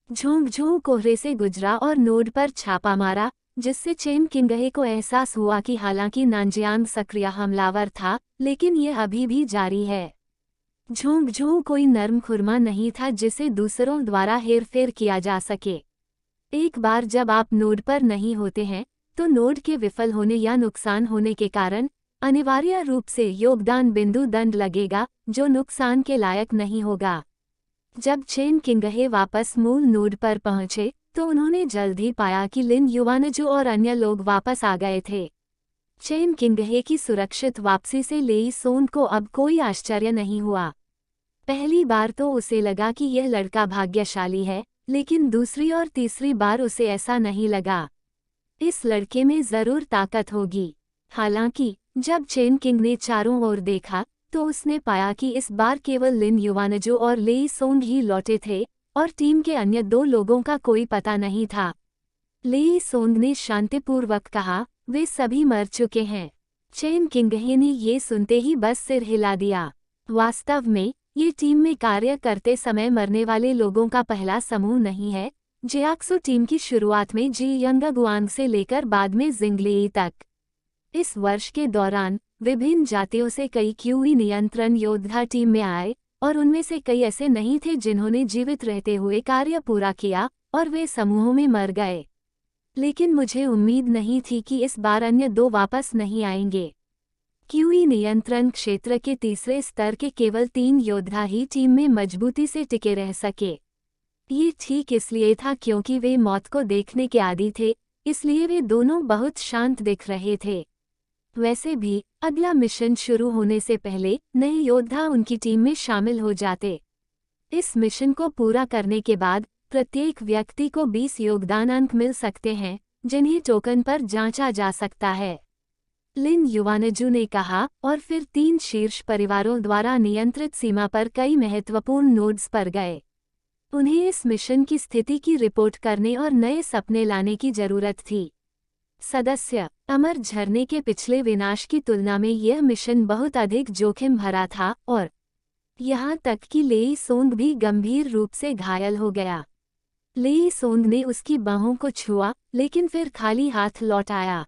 Speaker 1: झोंगझों कोहरे से गुजरा और नोड पर छापा मारा, जिससे चेन किंगहे को एहसास हुआ कि हालांकि नानजियांग सक्रिय हमलावर था, लेकिन यह अभी भी जारी है। झोंगझों कोई नर्म खुरमा नहीं था जिसे दूसरों द्वारा हेरफेर किया जा सके। एक बार जब आप नोड पर नहीं होते हैं तो नोड के विफल होने या नुकसान होने के कारण अनिवार्य रूप से योगदान बिंदु दंड लगेगा, जो नुकसान के लायक नहीं होगा। जब चेन किंगहे वापस मूल नोड पर पहुंचे तो उन्होंने जल्द ही पाया कि लिन युवानजू और अन्य लोग वापस आ गए थे। चेन किंगहे की सुरक्षित वापसी से लेई सोन को अब कोई आश्चर्य नहीं हुआ। पहली बार तो उसे लगा कि यह लड़का भाग्यशाली है, लेकिन दूसरी और तीसरी बार उसे ऐसा नहीं लगा। इस लड़के में जरूर ताकत होगी। हालांकि जब चेन किंग ने चारों ओर देखा तो उसने पाया कि इस बार केवल लिन युवानजू और लेई सोंग ही लौटे थे और टीम के अन्य 2 लोगों का कोई पता नहीं था। लेई सोंग ने शांतिपूर्वक कहा, वे सभी मर चुके हैं। चेन किंगहे ने ये सुनते ही बस सिर हिला दिया। वास्तव में ये टीम में कार्य करते समय मरने वाले लोगों का पहला समूह नहीं है। जियाक्सु टीम की शुरुआत में जी यंगगुआंग से लेकर बाद में जिंगलेई तक। इस वर्ष के दौरान विभिन्न जातियों से कई क्यूई नियंत्रण योद्धा टीम में आए और उनमें से कई ऐसे नहीं थे जिन्होंने जीवित रहते हुए कार्य पूरा किया और वे समूहों में मर गए। लेकिन मुझे उम्मीद नहीं थी कि इस बार अन्य 2 वापस नहीं आएंगे। क्यूई नियंत्रण क्षेत्र के तीसरे स्तर के केवल 3 योद्धा ही टीम में मजबूती से टिके रह सके। ये ठीक इसलिए था क्योंकि वे मौत को देखने के आदी थे, इसलिए वे दोनों बहुत शांत दिख रहे थे। वैसे भी अगला मिशन शुरू होने से पहले नए योद्धा उनकी टीम में शामिल हो जाते। इस मिशन को पूरा करने के बाद प्रत्येक व्यक्ति को 20 योगदान अंक मिल सकते हैं, जिन्हें टोकन पर जांचा जा सकता है, लिन युवानजू ने कहा। और फिर 3 शीर्ष परिवारों द्वारा नियंत्रित सीमा पर कई महत्वपूर्ण नोड्स पर गए। उन्हें इस मिशन की स्थिति की रिपोर्ट करने और नए सपने लाने की जरूरत थी। सदस्य अमर झरने के पिछले विनाश की तुलना में यह मिशन बहुत अधिक जोखिम भरा था और यहाँ तक कि लेई सोंग भी गंभीर रूप से घायल हो गया। लेई सोंग ने उसकी बाहों को छुआ, लेकिन फिर खाली हाथ लौट आया।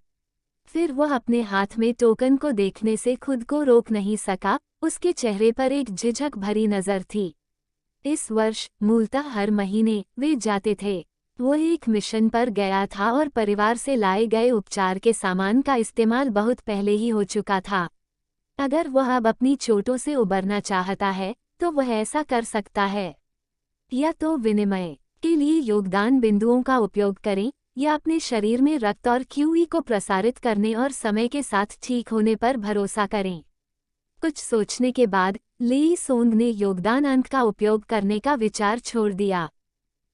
Speaker 1: फिर वह अपने हाथ में टोकन को देखने से खुद को रोक नहीं सका। उसके चेहरे पर एक झिझक भरी नजर थी। इस वर्ष मूलतः हर महीने वे जाते थे। वो एक मिशन पर गया था और परिवार से लाए गए उपचार के सामान का इस्तेमाल बहुत पहले ही हो चुका था। अगर वह अब अपनी चोटों से उबरना चाहता है तो वह ऐसा कर सकता है। या तो विनिमय के लिए योगदान बिंदुओं का उपयोग करें या अपने शरीर में रक्त और क्यूई को प्रसारित करने और समय के साथ ठीक होने पर भरोसा करें। कुछ सोचने के बाद लेई सोंग ने योगदान अंक का उपयोग करने का विचार छोड़ दिया।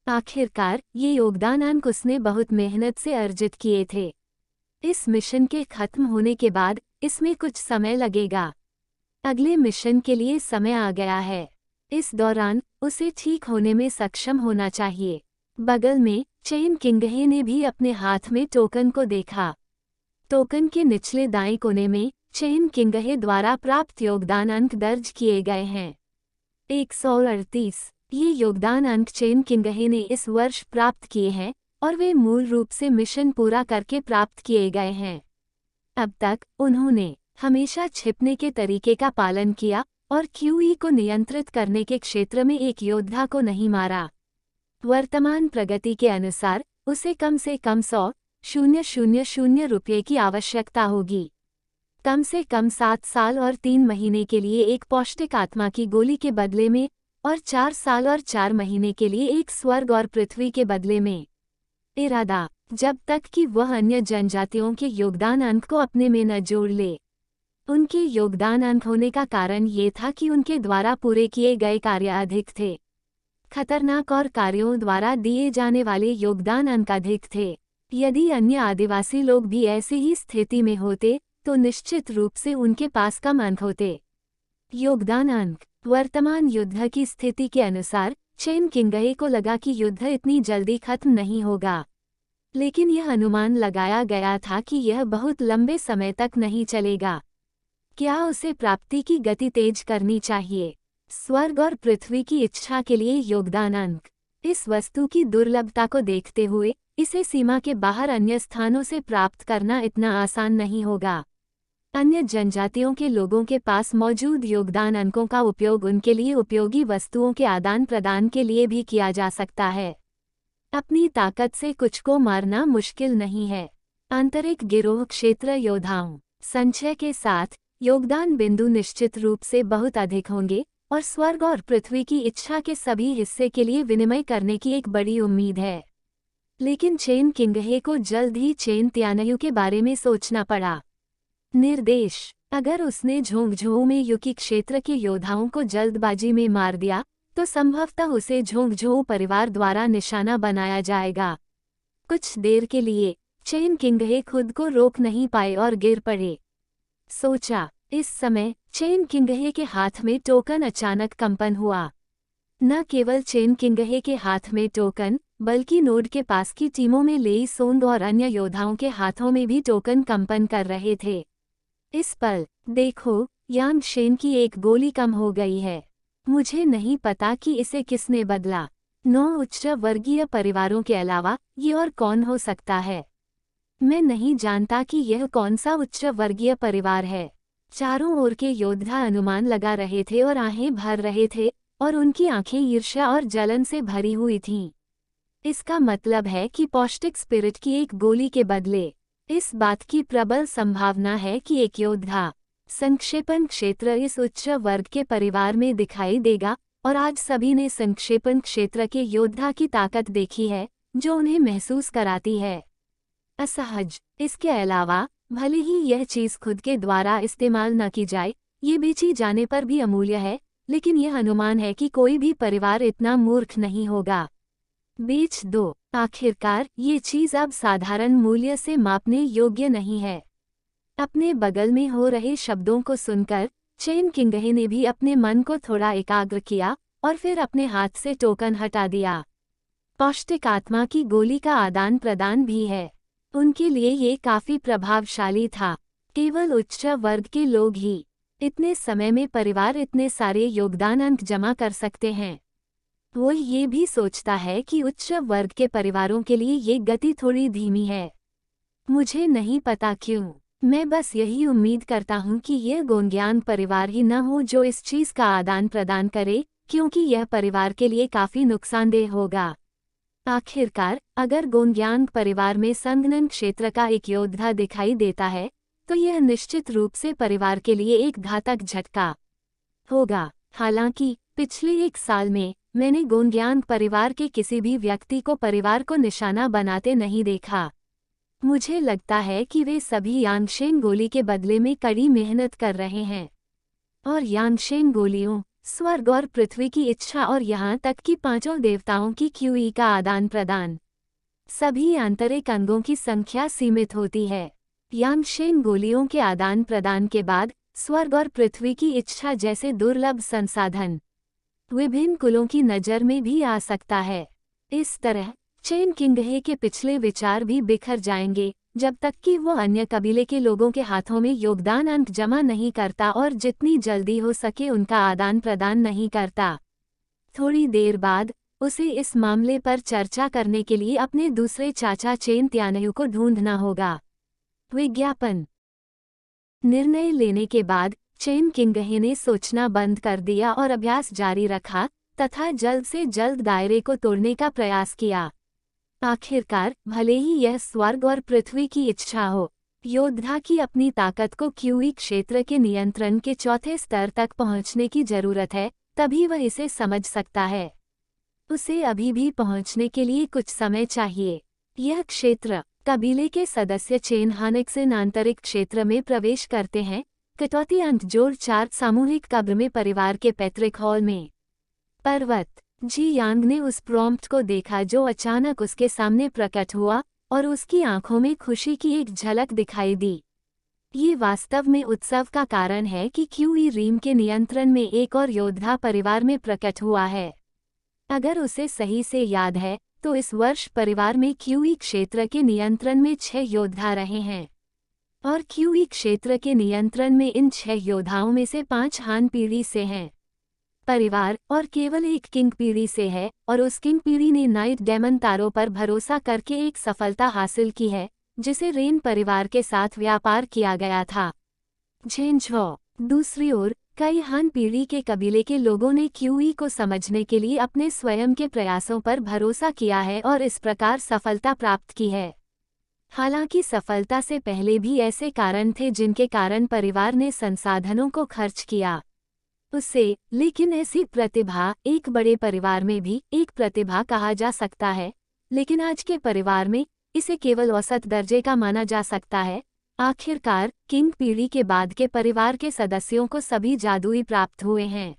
Speaker 1: आखिरकार ये योगदान अंक उसने बहुत मेहनत से अर्जित किए थे। इस मिशन के खत्म होने के बाद इसमें कुछ समय लगेगा। अगले मिशन के लिए समय आ गया है। इस दौरान उसे ठीक होने में सक्षम होना चाहिए। बगल में चेन किंगहे ने भी अपने हाथ में टोकन को देखा। टोकन के निचले दाएं कोने में चेन किंगहे द्वारा प्राप्त योगदान अंक दर्ज किए गए हैं। 138 ये योगदान अंक चेन किंगहे ने इस वर्ष प्राप्त किए हैं और वे मूल रूप से मिशन पूरा करके प्राप्त किए गए हैं। अब तक उन्होंने हमेशा छिपने के तरीके का पालन किया और क्यूई को नियंत्रित करने के क्षेत्र में एक योद्धा को नहीं मारा। वर्तमान प्रगति के अनुसार उसे कम से कम 100,000 रुपये की आवश्यकता होगी। कम से कम 7 साल और 3 महीने के लिए एक पौष्टिक आत्मा की गोली के बदले में और 4 साल और 4 महीने के लिए एक स्वर्ग और पृथ्वी के बदले में। इरादा जब तक कि वह अन्य जनजातियों के योगदान अंक को अपने में न जोड़ ले। उनके योगदान अंक होने का कारण ये था कि उनके द्वारा पूरे किए गए कार्य अधिक थे। खतरनाक और कार्यों द्वारा दिए जाने वाले योगदान अंक अधिक थे। यदि अन्य आदिवासी लोग भी ऐसी ही स्थिति में होते तो निश्चित रूप से उनके पास कम अंक होते। योगदान अंक वर्तमान युद्ध की स्थिति के अनुसार चेन किंगहे को लगा कि युद्ध इतनी जल्दी खत्म नहीं होगा, लेकिन यह अनुमान लगाया गया था कि यह बहुत लंबे समय तक नहीं चलेगा। क्या उसे प्राप्ति की गति तेज करनी चाहिए? स्वर्ग और पृथ्वी की इच्छा के लिए योगदान अंक। इस वस्तु की दुर्लभता को देखते हुए इसे सीमा के बाहर अन्य स्थानों से प्राप्त करना इतना आसान नहीं होगा। अन्य जनजातियों के लोगों के पास मौजूद योगदान अंकों का उपयोग उनके लिए उपयोगी वस्तुओं के आदान प्रदान के लिए भी किया जा सकता है। अपनी ताकत से कुछ को मारना मुश्किल नहीं है। आंतरिक गिरोह क्षेत्र योद्धाओं संचय के साथ योगदान बिंदु निश्चित रूप से बहुत अधिक होंगे और स्वर्ग और पृथ्वी की इच्छा के सभी हिस्से के लिए विनिमय करने की एक बड़ी उम्मीद है। लेकिन चेन किंगहे को जल्द ही चेन त्यानयू के बारे में सोचना पड़ा। निर्देश अगर उसने झोंगझोऊ में युकी क्षेत्र के योद्धाओं को जल्दबाजी में मार दिया तो संभवतः उसे झोंगझोऊ परिवार द्वारा निशाना बनाया जाएगा। कुछ देर के लिए चेन किंगहे खुद को रोक नहीं पाए और गिर पड़े। सोचा। इस समय चेन किंगहे के हाथ में टोकन अचानक कंपन हुआ। न केवल चेन किंगहे के हाथ में टोकन बल्कि नोड के पास की टीमों में लेई सोंग और अन्य योद्धाओं के हाथों में भी टोकन कंपन कर रहे थे। इस पल देखो, यांग शेन की एक गोली कम हो गई है। मुझे नहीं पता कि इसे किसने बदला। 9 उच्च वर्गीय परिवारों के अलावा ये और कौन हो सकता है? मैं नहीं जानता कि यह कौन सा उच्च वर्गीय परिवार है। चारों ओर के योद्धा अनुमान लगा रहे थे और आहें भर रहे थे और उनकी आंखें ईर्ष्या और जलन से भरी हुई थीं। इसका मतलब है कि पौष्टिक स्पिरिट की एक गोली के बदले इस बात की प्रबल संभावना है कि एक योद्धा संक्षेपण क्षेत्र इस उच्च वर्ग के परिवार में दिखाई देगा और आज सभी ने संक्षेपण क्षेत्र के योद्धा की ताकत देखी है जो उन्हें महसूस कराती है। असहज। इसके अलावा भले ही यह चीज खुद के द्वारा इस्तेमाल न की जाए, ये बेची जाने पर भी अमूल्य है, लेकिन यह अनुमान है कि कोई भी परिवार इतना मूर्ख नहीं होगा। बेच दो। आखिरकार ये चीज अब साधारण मूल्य से मापने योग्य नहीं है। अपने बगल में हो रहे शब्दों को सुनकर चेन किंगहे ने भी अपने मन को थोड़ा एकाग्र किया और फिर अपने हाथ से टोकन हटा दिया। पौष्टिक आत्मा की गोली का आदान प्रदान भी है। उनके लिए ये काफी प्रभावशाली था। केवल उच्च वर्ग के लोग ही इतने समय में परिवार इतने सारे योगदान अंक जमा कर सकते हैं। वो ये भी सोचता है कि उच्च वर्ग के परिवारों के लिए ये गति थोड़ी धीमी है। मुझे नहीं पता क्यों, मैं बस यही उम्मीद करता हूँ कि यह गोंग्यांग परिवार ही न हो जो इस चीज का आदान प्रदान करे, क्योंकि यह परिवार के लिए काफी नुकसानदेह होगा। आखिरकार अगर गोंग्यांग परिवार में संघनन क्षेत्र का एक योद्धा दिखाई देता है, तो यह निश्चित रूप से परिवार के लिए एक घातक झटका होगा। हालांकि पिछले 1 साल में मैंने गोंग्यांग परिवार के किसी भी व्यक्ति को परिवार को निशाना बनाते नहीं देखा। मुझे लगता है कि वे सभी यांगशेन गोली के बदले में कड़ी मेहनत कर रहे हैं। और यांगशेन गोलियों, स्वर्ग और पृथ्वी की इच्छा और यहाँ तक कि 5 देवताओं की क्यूई का आदान प्रदान, सभी आंतरिक अंगों की संख्या सीमित होती है। यांगशेन गोलियों के आदान प्रदान के बाद स्वर्ग और पृथ्वी की इच्छा जैसे दुर्लभ संसाधन विभिन्न कुलों की नज़र में भी आ सकता है। इस तरह चेन किंगहे के पिछले विचार भी बिखर जाएंगे, जब तक कि वो अन्य कबीले के लोगों के हाथों में योगदान अंक जमा नहीं करता और जितनी जल्दी हो सके उनका आदान प्रदान नहीं करता। थोड़ी देर बाद उसे इस मामले पर चर्चा करने के लिए अपने दूसरे चाचा चेन त्यानयू को ढूंढना होगा। विज्ञापन। निर्णय लेने के बाद चेन किंगहे ने सोचना बंद कर दिया और अभ्यास जारी रखा तथा जल्द से जल्द दायरे को तोड़ने का प्रयास किया। आखिरकार भले ही यह स्वर्ग और पृथ्वी की इच्छा हो, योद्धा की अपनी ताकत को क्यूई क्षेत्र के नियंत्रण के चौथे स्तर तक पहुंचने की जरूरत है, तभी वह इसे समझ सकता है। उसे अभी भी पहुंचने के लिए कुछ समय चाहिए। यह क्षेत्र कबीले के सदस्य चेन हानिक्सिन आंतरिक क्षेत्र में प्रवेश करते हैं। कटौती अंक जोड़ 4 सामूहिक कब्र में परिवार के पैतृक हॉल में। पर्वत। जी यांग ने उस प्रॉम्प्ट को देखा जो अचानक उसके सामने प्रकट हुआ और उसकी आंखों में खुशी की एक झलक दिखाई दी। ये वास्तव में उत्सव का कारण है कि क्यूई रीम के नियंत्रण में एक और योद्धा परिवार में प्रकट हुआ है। अगर उसे सही से याद है तो इस वर्ष परिवार में क्यूई क्षेत्र के नियंत्रण में 6 योद्धा रहे हैं और क्यूई क्षेत्र के नियंत्रण में इन 6 योद्धाओं में से 5 हान पीढ़ी से हैं। परिवार और केवल एक किंग पीढ़ी से है और उस किंग पीढ़ी ने नाइट डेमन तारों पर भरोसा करके एक सफलता हासिल की है जिसे रेन परिवार के साथ व्यापार किया गया था। झेंझो। दूसरी ओर कई हान पीढ़ी के कबीले के लोगों ने क्यूई को समझने के लिए अपने स्वयं के प्रयासों पर भरोसा किया है और इस प्रकार सफलता प्राप्त की है। हालांकि सफलता से पहले भी ऐसे कारण थे जिनके कारण परिवार ने संसाधनों को खर्च किया उसे, लेकिन ऐसी प्रतिभा एक बड़े परिवार में भी एक प्रतिभा कहा जा सकता है, लेकिन आज के परिवार में इसे केवल औसत दर्जे का माना जा सकता है। आखिरकार किंग पीढ़ी के बाद के परिवार के सदस्यों को सभी जादुई प्राप्त हुए हैं।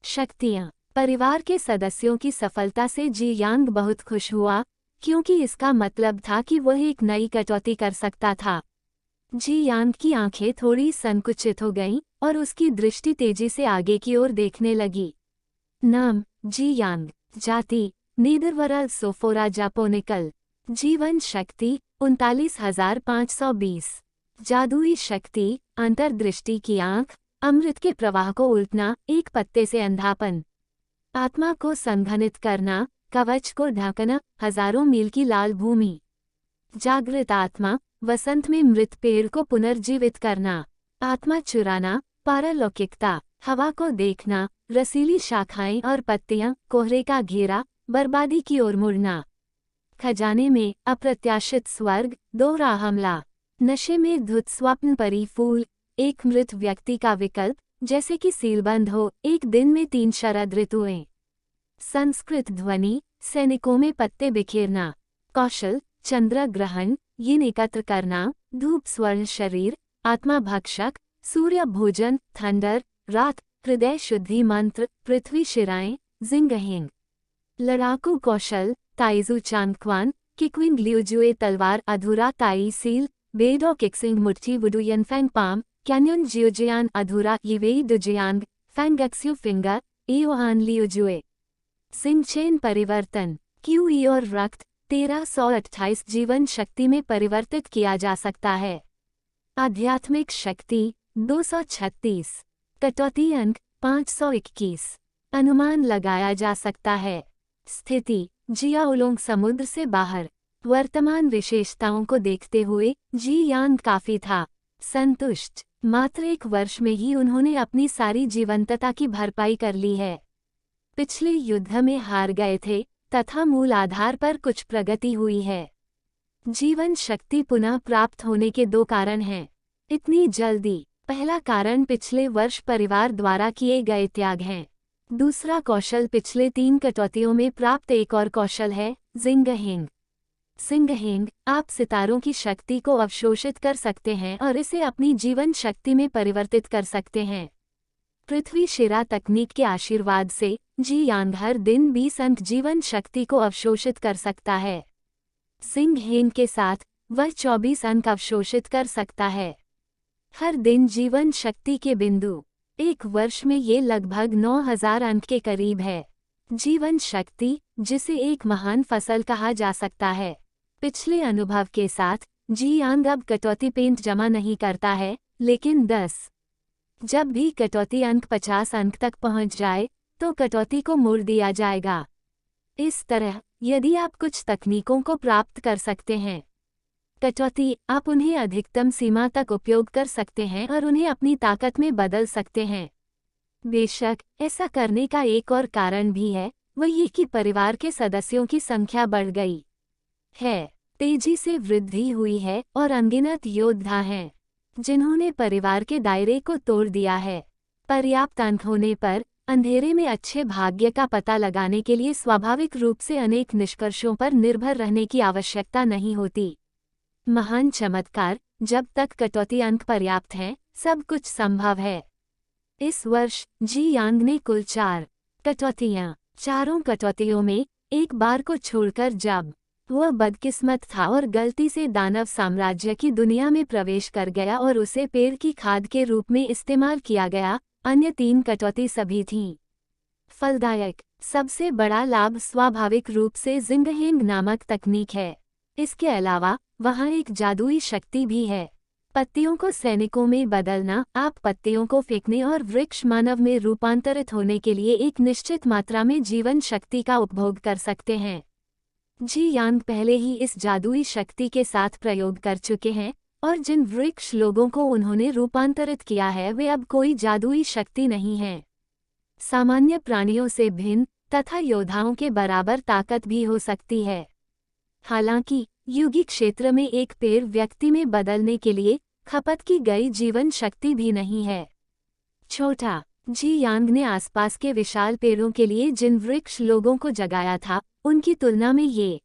Speaker 1: शक्तियाँ। परिवार के सदस्यों की सफलता से जी यांग बहुत खुश हुआ, क्योंकि इसका मतलब था कि वह एक नई कटौती कर सकता था। जी यांग की आंखें थोड़ी संकुचित हो गईं और उसकी दृष्टि तेजी से आगे की ओर देखने लगी। नाम जी यांग। जाति नीदरवर्ल्ड सोफोरा जापोनिकल। जीवन शक्ति 39,520। जादुई शक्ति अंतर्दृष्टि की आंख, अमृत के प्रवाह को उल्टना, एक पत्ते से अंधापन, आत्मा को संघनित करना, कवच को ढकना, हजारों मील की लाल भूमि, जागृत आत्मा, वसंत में मृत पेड़ को पुनर्जीवित करना, आत्मा चुराना, पारलौकिकता, हवा को देखना, रसीली शाखाएं और पत्तियां, कोहरे का घेरा, बर्बादी की ओर मुड़ना, खजाने में अप्रत्याशित स्वर्ग, दोहरा हमला, नशे में धुत स्वप्न परी फूल, एक मृत व्यक्ति का विकल्प, जैसे कि सीलबंद हो, एक दिन में 3 शरद ऋतुएं, संस्कृत ध्वनि, सैनिकों में पत्ते बिखेरना, कौशल, चंद्र ग्रहण, यिन एकत्र करना, धूप स्वर्ण शरीर, आत्मा भक्षक, सूर्य भोजन, थंडर, रात, हृदय शुद्धि मंत्र, पृथ्वी शिराएं, जिंगहिंग। लड़ाकू कौशल, ताइजू चांगक्वान, किक्विंग लिउजुए तलवार अधूरा ताई सील, बेडो किक्सिंग मुट्ठी वुडुयन फैंग पाम, कैन्यन जियोजियान अधूरा यिवेई दुजियांग, फैंगक्स्यू फिंगर, इयोहान लिउजुए। सिंगचेन परिवर्तन, क्यूई और रक्त 1328 जीवन शक्ति में परिवर्तित किया जा सकता है। आध्यात्मिक शक्ति 236, कटौती अंक 521। अनुमान लगाया जा सकता है। स्थिति, जियाओलोंग समुद्र से बाहर। वर्तमान विशेषताओं को देखते हुए जी यांग काफी था संतुष्ट। मात्र 1 वर्ष में ही उन्होंने अपनी सारी जीवंतता की भरपाई कर ली है। पिछले युद्ध में हार गए थे तथा मूल आधार पर कुछ प्रगति हुई है। जीवन शक्ति पुनः प्राप्त होने के 2 कारण हैं। इतनी जल्दी। पहला कारण पिछले वर्ष परिवार द्वारा किए गए त्याग हैं। दूसरा कौशल पिछले 3 कटौतियों में प्राप्त एक और कौशल है, जिंगहिंग। सिंगहिंग, आप सितारों की शक्ति को अवशोषित कर सकते हैं और इसे अपनी जीवन शक्ति में परिवर्तित कर सकते हैं। पृथ्वी शिरा तकनीक के आशीर्वाद से जी यांग हर दिन 20 अंक जीवन शक्ति को अवशोषित कर सकता है। सिंगहिंग के साथ वह 24 अंक अवशोषित कर सकता है। हर दिन जीवन शक्ति के बिंदु। 1 वर्ष में ये लगभग 9000 अंक के करीब है। जीवन शक्ति, जिसे एक महान फसल कहा जा सकता है। पिछले अनुभव के साथ जी यांग अब कटौती पेंट जमा नहीं करता है, लेकिन 10। जब भी कटौती अंक 50 अंक तक पहुंच जाए तो कटौती को मोड़ दिया जाएगा। इस तरह यदि आप कुछ तकनीकों को प्राप्त कर सकते हैं कटौती, आप उन्हें अधिकतम सीमा तक उपयोग कर सकते हैं और उन्हें अपनी ताकत में बदल सकते हैं। बेशक ऐसा करने का एक और कारण भी है, वह ये कि परिवार के सदस्यों की संख्या बढ़ गई है, तेजी से वृद्धि हुई है और अनगिनत योद्धा हैं जिन्होंने परिवार के दायरे को तोड़ दिया है। पर्याप्त अंक होने पर अंधेरे में अच्छे भाग्य का पता लगाने के लिए स्वाभाविक रूप से अनेक निष्कर्षों पर निर्भर रहने की आवश्यकता नहीं होती। महान चमत्कार, जब तक कटौती अंक पर्याप्त हैं, सब कुछ संभव है। इस वर्ष जी यांग ने कुल 4 कटौतियां, चारों कटौतियों में एक बार को छोड़कर जब वह बदकिस्मत था और गलती से दानव साम्राज्य की दुनिया में प्रवेश कर गया और उसे पेड़ की खाद के रूप में इस्तेमाल किया गया, अन्य 3 कटौती सभी थीं फलदायक। सबसे बड़ा लाभ स्वाभाविक रूप से जिंगहिंग नामक तकनीक है। इसके अलावा वहाँ एक जादुई शक्ति भी है, पत्तियों को सैनिकों में बदलना। आप पत्तियों को फेंकने और वृक्ष मानव में रूपांतरित होने के लिए एक निश्चित मात्रा में जीवन शक्ति का उपभोग कर सकते हैं। जी यांग पहले ही इस जादुई शक्ति के साथ प्रयोग कर चुके हैं और जिन वृक्ष लोगों को उन्होंने रूपांतरित किया है वे अब कोई जादुई शक्ति नहीं हैं। सामान्य प्राणियों से भिन्न तथा योद्धाओं के बराबर ताकत भी हो सकती है। हालांकि युगी क्षेत्र में एक पेड़ व्यक्ति में बदलने के लिए खपत की गई जीवन शक्ति भी नहीं है। छोटा, जी यांग ने आसपास के विशाल पेड़ों के लिए जिन वृक्ष लोगों को जगाया था, उनकी तुलना में ये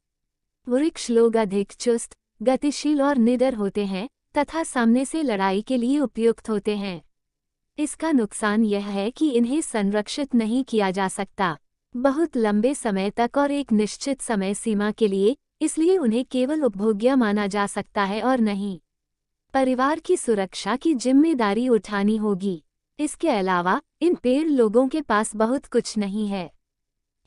Speaker 1: वृक्ष लोग अधिक चुस्त, गतिशील और निडर होते हैं तथा सामने से लड़ाई के लिए उपयुक्त होते हैं। इसका नुकसान यह है कि इन्हें संरक्षित नहीं किया जा सकता बहुत लंबे समय तक और एक निश्चित समय सीमा के लिए, इसलिए उन्हें केवल उपभोग्य माना जा सकता है और नहीं परिवार की सुरक्षा की जिम्मेदारी उठानी होगी। इसके अलावा इन पेड़ लोगों के पास बहुत कुछ नहीं है।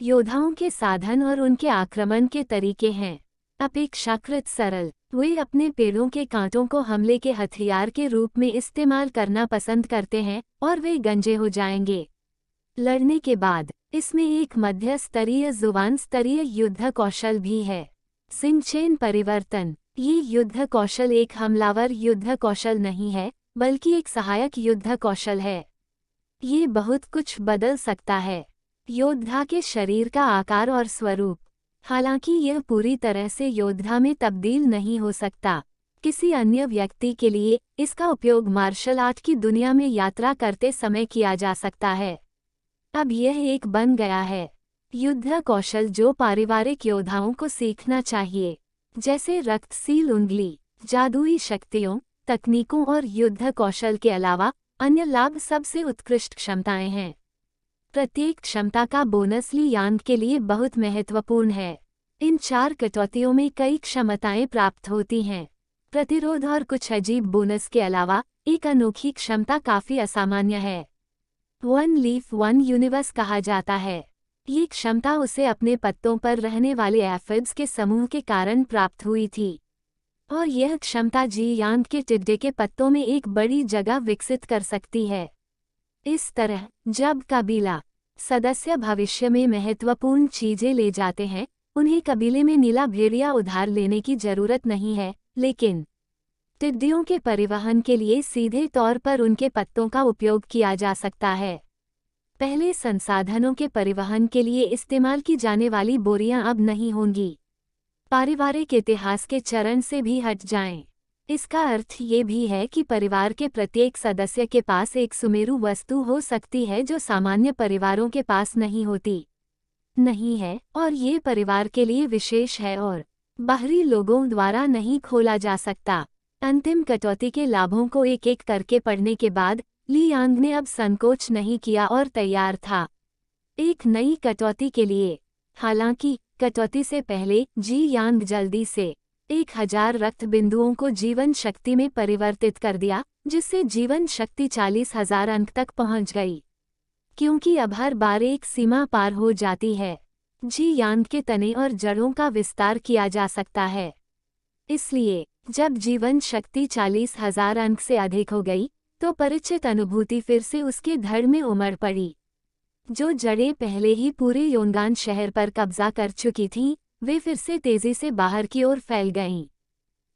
Speaker 1: योद्धाओं के साधन और उनके आक्रमण के तरीके हैं अपेक्षाकृत सरल। वे अपने पेड़ों के कांटों को हमले के हथियार के रूप में इस्तेमाल करना पसंद करते हैं और वे गंजे हो जाएंगे लड़ने के बाद। इसमें एक मध्य स्तरीय जुबान स्तरीय युद्ध कौशल भी है, सिंगचेन परिवर्तन। ये युद्ध कौशल एक हमलावर युद्ध कौशल नहीं है, बल्कि एक सहायक युद्ध कौशल है। ये बहुत कुछ बदल सकता है, योद्धा के शरीर का आकार और स्वरूप। हालांकि यह पूरी तरह से योद्धा में तब्दील नहीं हो सकता। किसी अन्य व्यक्ति के लिए इसका उपयोग मार्शल आर्ट की दुनिया में यात्रा करते समय किया जा सकता है। अब यह एक बन गया है युद्ध कौशल जो पारिवारिक योद्धाओं को सीखना चाहिए। जैसे रक्तसील उंगली, जादुई शक्तियों, तकनीकों और युद्ध कौशल के अलावा अन्य लाभ सबसे उत्कृष्ट क्षमताएं हैं। प्रत्येक क्षमता का बोनस ली यांग के लिए बहुत महत्वपूर्ण है। इन 4 कटौतियों में कई क्षमताएं प्राप्त होती हैं। प्रतिरोध और कुछ अजीब बोनस के अलावा एक अनोखी क्षमता काफी असामान्य है। वन लीफ वन यूनिवर्स कहा जाता है। ये क्षमता उसे अपने पत्तों पर रहने वाले एफिड्स के समूह के कारण प्राप्त हुई थी, और यह क्षमता जी यांग के टिड्डे के पत्तों में एक बड़ी जगह विकसित कर सकती है। इस तरह जब कबीला सदस्य भविष्य में महत्वपूर्ण चीजें ले जाते हैं, उन्हें कबीले में नीला भेड़िया उधार लेने की जरूरत नहीं है, लेकिन टिड्डियों के परिवहन के लिए सीधे तौर पर उनके पत्तों का उपयोग किया जा सकता है। पहले संसाधनों के परिवहन के लिए इस्तेमाल की जाने वाली बोरियां अब नहीं होंगी। पारिवारिक इतिहास के चरण से भी हट जाएं। इसका अर्थ ये भी है कि परिवार के प्रत्येक सदस्य के पास एक सुमेरु वस्तु हो सकती है जो सामान्य परिवारों के पास नहीं होती नहीं है, और ये परिवार के लिए विशेष है और बाहरी लोगों द्वारा नहीं खोला जा सकता। अंतिम कटौती के लाभों को एक एक करके पढ़ने के बाद ली यांग ने अब संकोच नहीं किया और तैयार था एक नई कटौती के लिए। हालांकि कटौती से पहले जी यांग जल्दी से 1000 रक्त बिंदुओं को जीवन शक्ति में परिवर्तित कर दिया, जिससे जीवन शक्ति 40,000 अंक तक पहुंच गई। क्योंकि अब हर बार एक सीमा पार हो जाती है, जी यांग के तने और जड़ों का विस्तार किया जा सकता है। इसलिए जब जीवन शक्ति 40,000 अंक से अधिक हो गई, तो परिचित अनुभूति फिर से उसके धड़ में उमड़ पड़ी। जो जड़ें पहले ही पूरे योनगान शहर पर कब्जा कर चुकी थीं, वे फिर से तेजी से बाहर की ओर फैल गईं।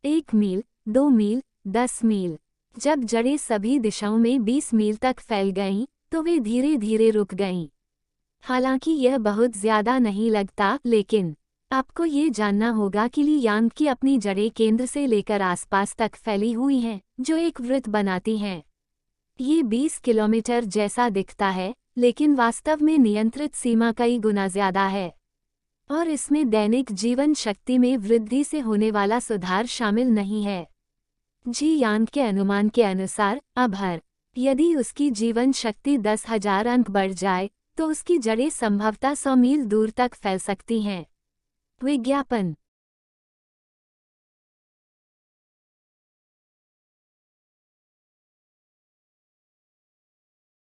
Speaker 1: 1 मील, 2 मील, 10 मील। जब जड़ें सभी दिशाओं में 20 मील तक फैल गईं, तो वे धीरे धीरे रुक गईं। हालांकि यह बहुत ज्यादा नहीं लगता, लेकिन आपको ये जानना होगा कि ली यांग की अपनी जड़ें केंद्र से लेकर आसपास तक फैली हुई हैं, जो एक वृत्त बनाती हैं। ये 20 किलोमीटर जैसा दिखता है, लेकिन वास्तव में नियंत्रित सीमा कई गुना ज्यादा है, और इसमें दैनिक जीवन शक्ति में वृद्धि से होने वाला सुधार शामिल नहीं है। जी यांग के अनुमान के अनुसार अब यदि उसकी जीवन शक्ति 10,000 अंक बढ़ जाए, तो उसकी जड़ें संभवतः 100 मील दूर तक फैल सकती हैं। विज्ञापन।